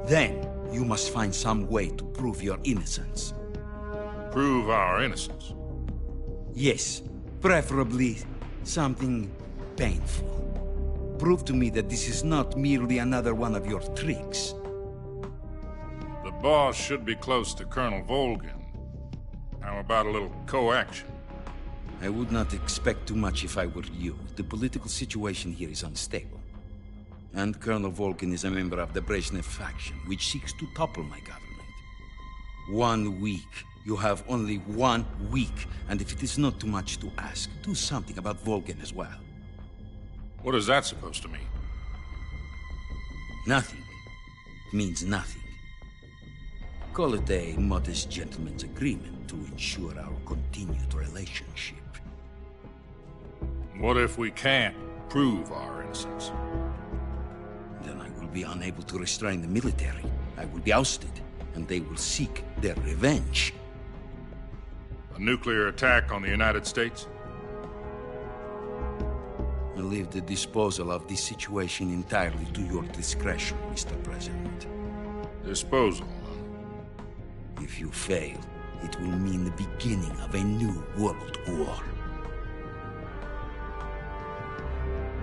Then, you must find some way to prove your innocence. Prove our innocence? Yes, preferably something painful. Prove to me that this is not merely another one of your tricks. The boss should be close to Colonel Volgin. How about a little co-action? I would not expect too much if I were you. The political situation here is unstable. And Colonel Volgin is a member of the Brezhnev faction, which seeks to topple my government. 1 week. You have only 1 week. And if it is not too much to ask, do something about Volgin as well. What is that supposed to mean? Nothing. It means nothing. Call it a modest gentleman's agreement to ensure our continued relationship. What if we can't prove our innocence? Then I will be unable to restrain the military. I will be ousted, and they will seek their revenge. A nuclear attack on the United States? I leave the disposal of this situation entirely to your discretion, Mr. President. Disposal? If you fail, it will mean the beginning of a new world war.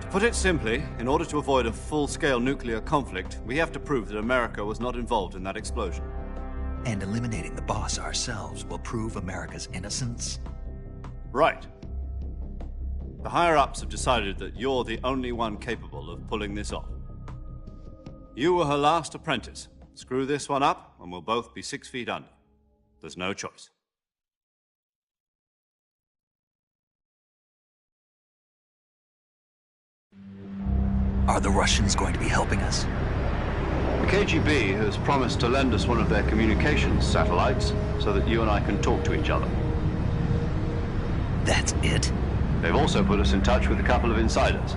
To put it simply, in order to avoid a full-scale nuclear conflict, we have to prove that America was not involved in that explosion. And eliminating the boss ourselves will prove America's innocence? Right. The higher-ups have decided that you're the only one capable of pulling this off. You were her last apprentice. Screw this one up, and we'll both be 6 feet under. There's no choice. Are the Russians going to be helping us? The KGB has promised to lend us one of their communications satellites so that you and I can talk to each other. That's it? They've also put us in touch with a couple of insiders.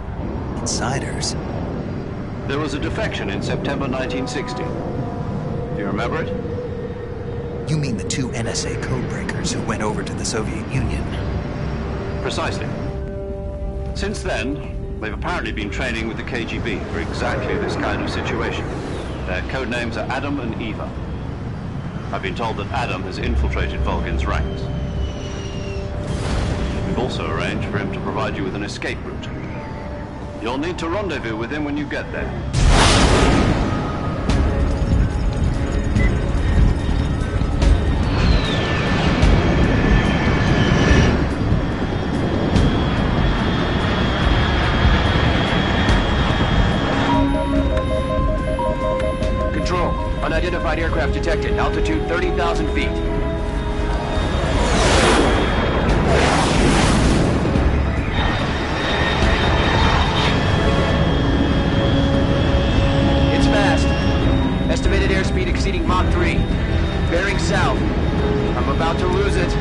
Insiders? There was a defection in September 1960. Do you remember it? You mean the 2 NSA codebreakers who went over to the Soviet Union? Precisely. Since then, they've apparently been training with the KGB for exactly this kind of situation. Their code names are Adam and Eva. I've been told that Adam has infiltrated Volgin's ranks. We've also arranged for him to provide you with an escape route. You'll need to rendezvous with him when you get there. Control, unidentified aircraft detected. Altitude 30,000 feet. Estimated airspeed exceeding Mach 3. Bearing south. I'm about to lose it.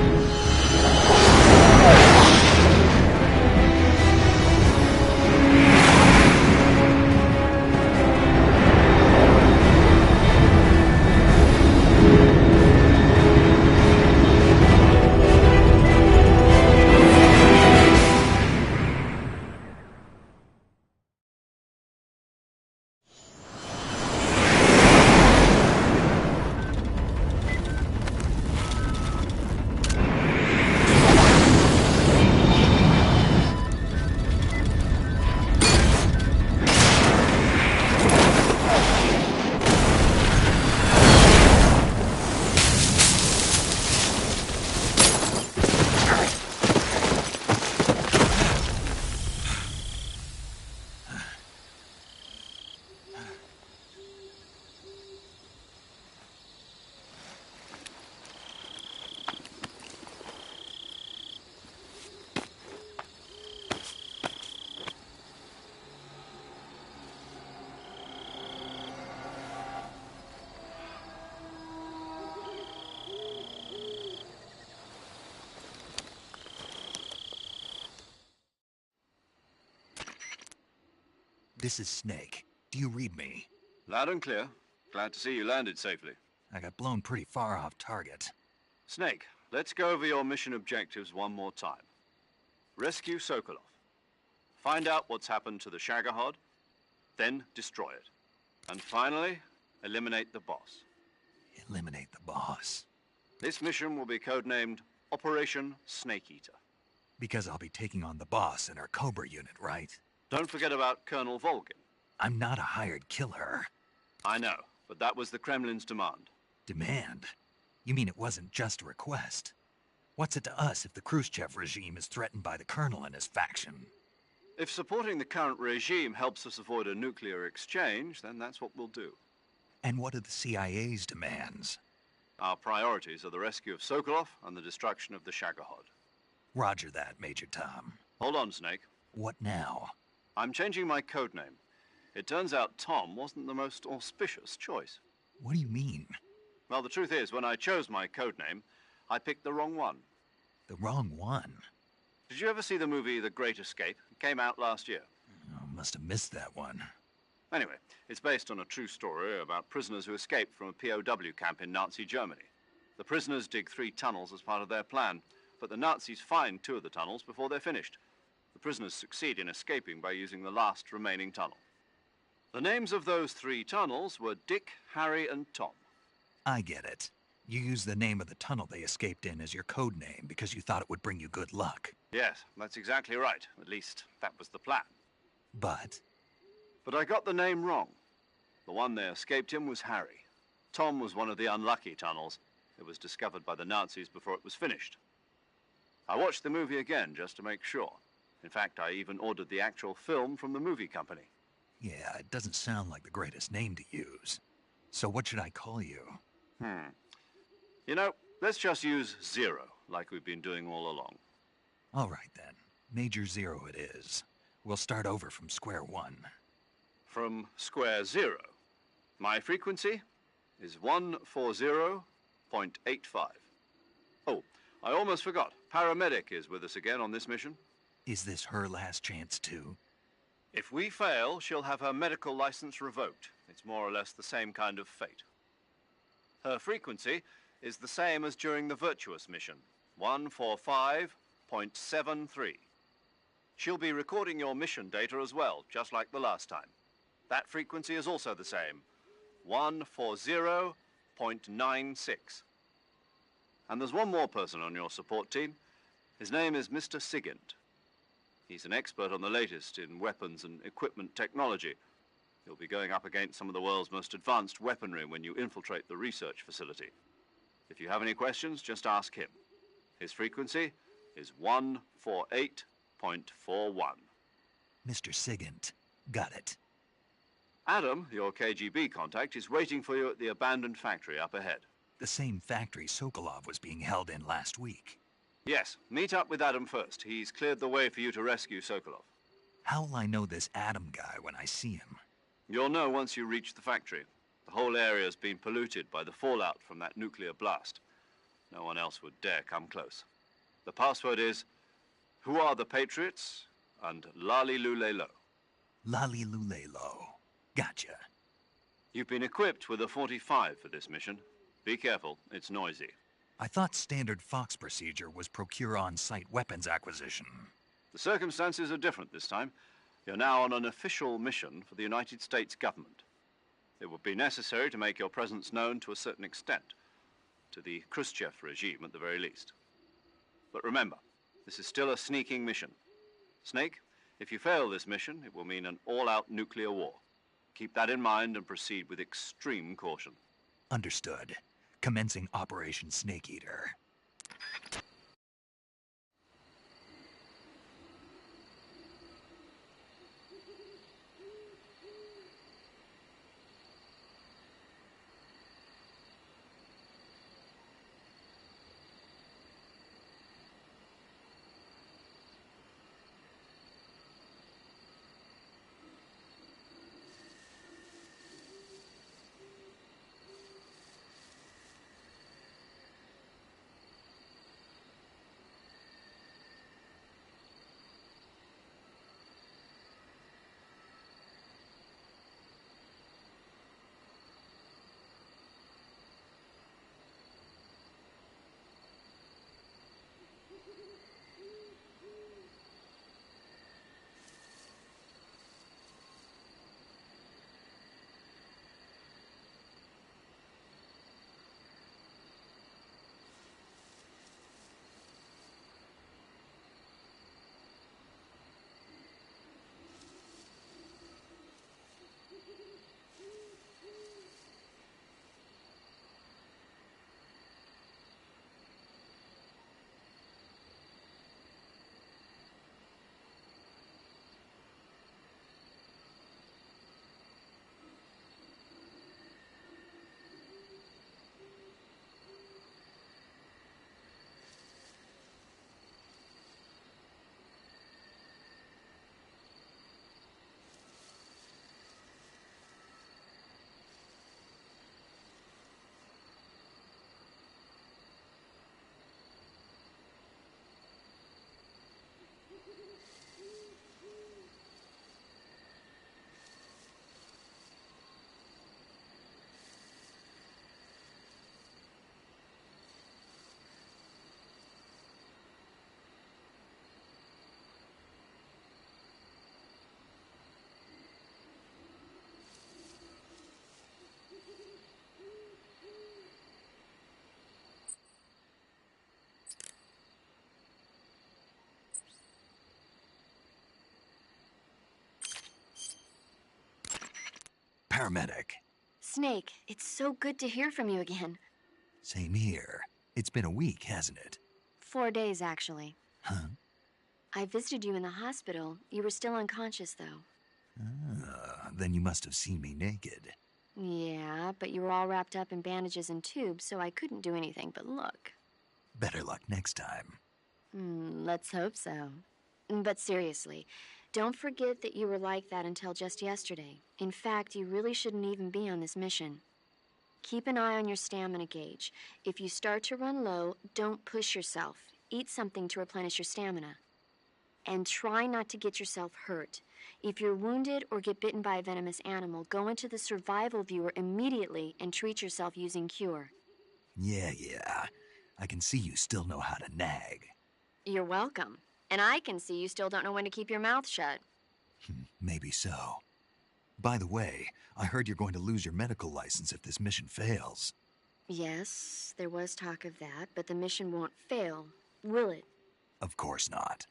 This is Snake. Do you read me? Loud and clear. Glad to see you landed safely. I got blown pretty far off target. Snake, let's go over your mission objectives one more time. Rescue Sokolov. Find out what's happened to the Shagohod, then destroy it. And finally, eliminate the boss. Eliminate the boss. This mission will be codenamed Operation Snake Eater. Because I'll be taking on the boss in our Cobra unit, right? Don't forget about Colonel Volgin. I'm not a hired killer. I know, but that was the Kremlin's demand. Demand? You mean it wasn't just a request? What's it to us if the Khrushchev regime is threatened by the Colonel and his faction? If supporting the current regime helps us avoid a nuclear exchange, then that's what we'll do. And what are the CIA's demands? Our priorities are the rescue of Sokolov and the destruction of the Shagohod. Roger that, Major Tom. Hold on, Snake. What now? I'm changing my codename. It turns out Tom wasn't the most auspicious choice. What do you mean? Well, the truth is, when I chose my codename, I picked the wrong one. The wrong one? Did you ever see the movie The Great Escape? It came out last year. Oh, must have missed that one. Anyway, it's based on a true story about prisoners who escaped from a POW camp in Nazi Germany. The prisoners dig 3 tunnels as part of their plan, but the Nazis find 2 of the tunnels before they're finished. The prisoners succeed in escaping by using the last remaining tunnel. The names of those 3 tunnels were Dick, Harry, and Tom. I get it. You used the name of the tunnel they escaped in as your code name because you thought it would bring you good luck. Yes, that's exactly right. At least, that was the plan. But I got the name wrong. The one they escaped in was Harry. Tom was one of the unlucky tunnels. It was discovered by the Nazis before it was finished. I watched the movie again just to make sure. In fact, I even ordered the actual film from the movie company. Yeah, it doesn't sound like the greatest name to use. So what should I call you? You know, let's just use Zero, like we've been doing all along. All right, then. Major Zero it is. We'll start over from square one. From square 0. My frequency is 140.85. Oh, I almost forgot. Paramedic is with us again on this mission. Is this her last chance, too? If we fail, she'll have her medical license revoked. It's more or less the same kind of fate. Her frequency is the same as during the Virtuous mission, 145.73. She'll be recording your mission data as well, just like the last time. That frequency is also the same, 140.96. And there's one more person on your support team. His name is Mr. Sigint. He's an expert on the latest in weapons and equipment technology. You'll be going up against some of the world's most advanced weaponry when you infiltrate the research facility. If you have any questions, just ask him. His frequency is 148.41. Mr. Sigint. Got it. Adam, your KGB contact, is waiting for you at the abandoned factory up ahead. The same factory Sokolov was being held in last week. Yes, meet up with Adam first. He's cleared the way for you to rescue Sokolov. How will I know this Adam guy when I see him? You'll know once you reach the factory. The whole area's been polluted by the fallout from that nuclear blast. No one else would dare come close. The password is, "Who are the Patriots?" and "Lali Lule Lo." Lali Lule Lo. Gotcha. You've been equipped with a 45 for this mission. Be careful, it's noisy. I thought standard Fox procedure was procure on-site weapons acquisition. The circumstances are different this time. You're now on an official mission for the United States government. It would be necessary to make your presence known to a certain extent, to the Khrushchev regime at the very least. But remember, this is still a sneaking mission. Snake, if you fail this mission, it will mean an all-out nuclear war. Keep that in mind and proceed with extreme caution. Understood. Commencing Operation Snake Eater. paramedic. Snake, it's so good to hear from you again. Same here. It's been a week, hasn't it? 4 days, actually. Huh? I visited you in the hospital. You were still unconscious, though. Then you must have seen me naked. Yeah, but you were all wrapped up in bandages and tubes, so I couldn't do anything but look. Better luck next time. Let's hope so. But seriously, don't forget that you were like that until just yesterday. In fact, you really shouldn't even be on this mission. Keep an eye on your stamina gauge. If you start to run low, don't push yourself. Eat something to replenish your stamina. And try not to get yourself hurt. If you're wounded or get bitten by a venomous animal, go into the survival viewer immediately and treat yourself using Cure. Yeah. I can see you still know how to nag. You're welcome. And I can see you still don't know when to keep your mouth shut. Maybe so. By the way, I heard you're going to lose your medical license if this mission fails. Yes, there was talk of that, but the mission won't fail, will it? Of course not.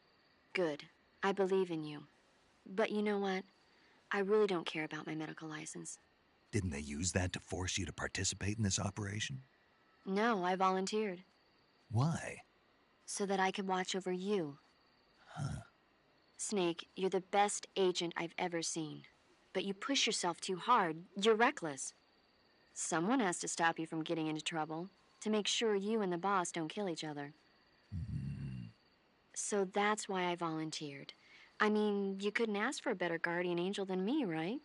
Good. I believe in you. But you know what? I really don't care about my medical license. Didn't they use that to force you to participate in this operation? No, I volunteered. Why? So that I could watch over you. Huh. Snake, you're the best agent I've ever seen. But you push yourself too hard. You're reckless. Someone has to stop you from getting into trouble, to make sure you and the boss don't kill each other. So that's why I volunteered. I mean, you couldn't ask for a better guardian angel than me, right?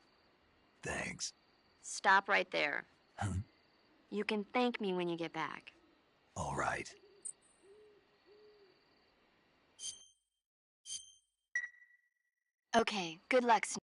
Thanks. Stop right there. Huh? You can thank me when you get back. All right. Okay, good luck, Snake.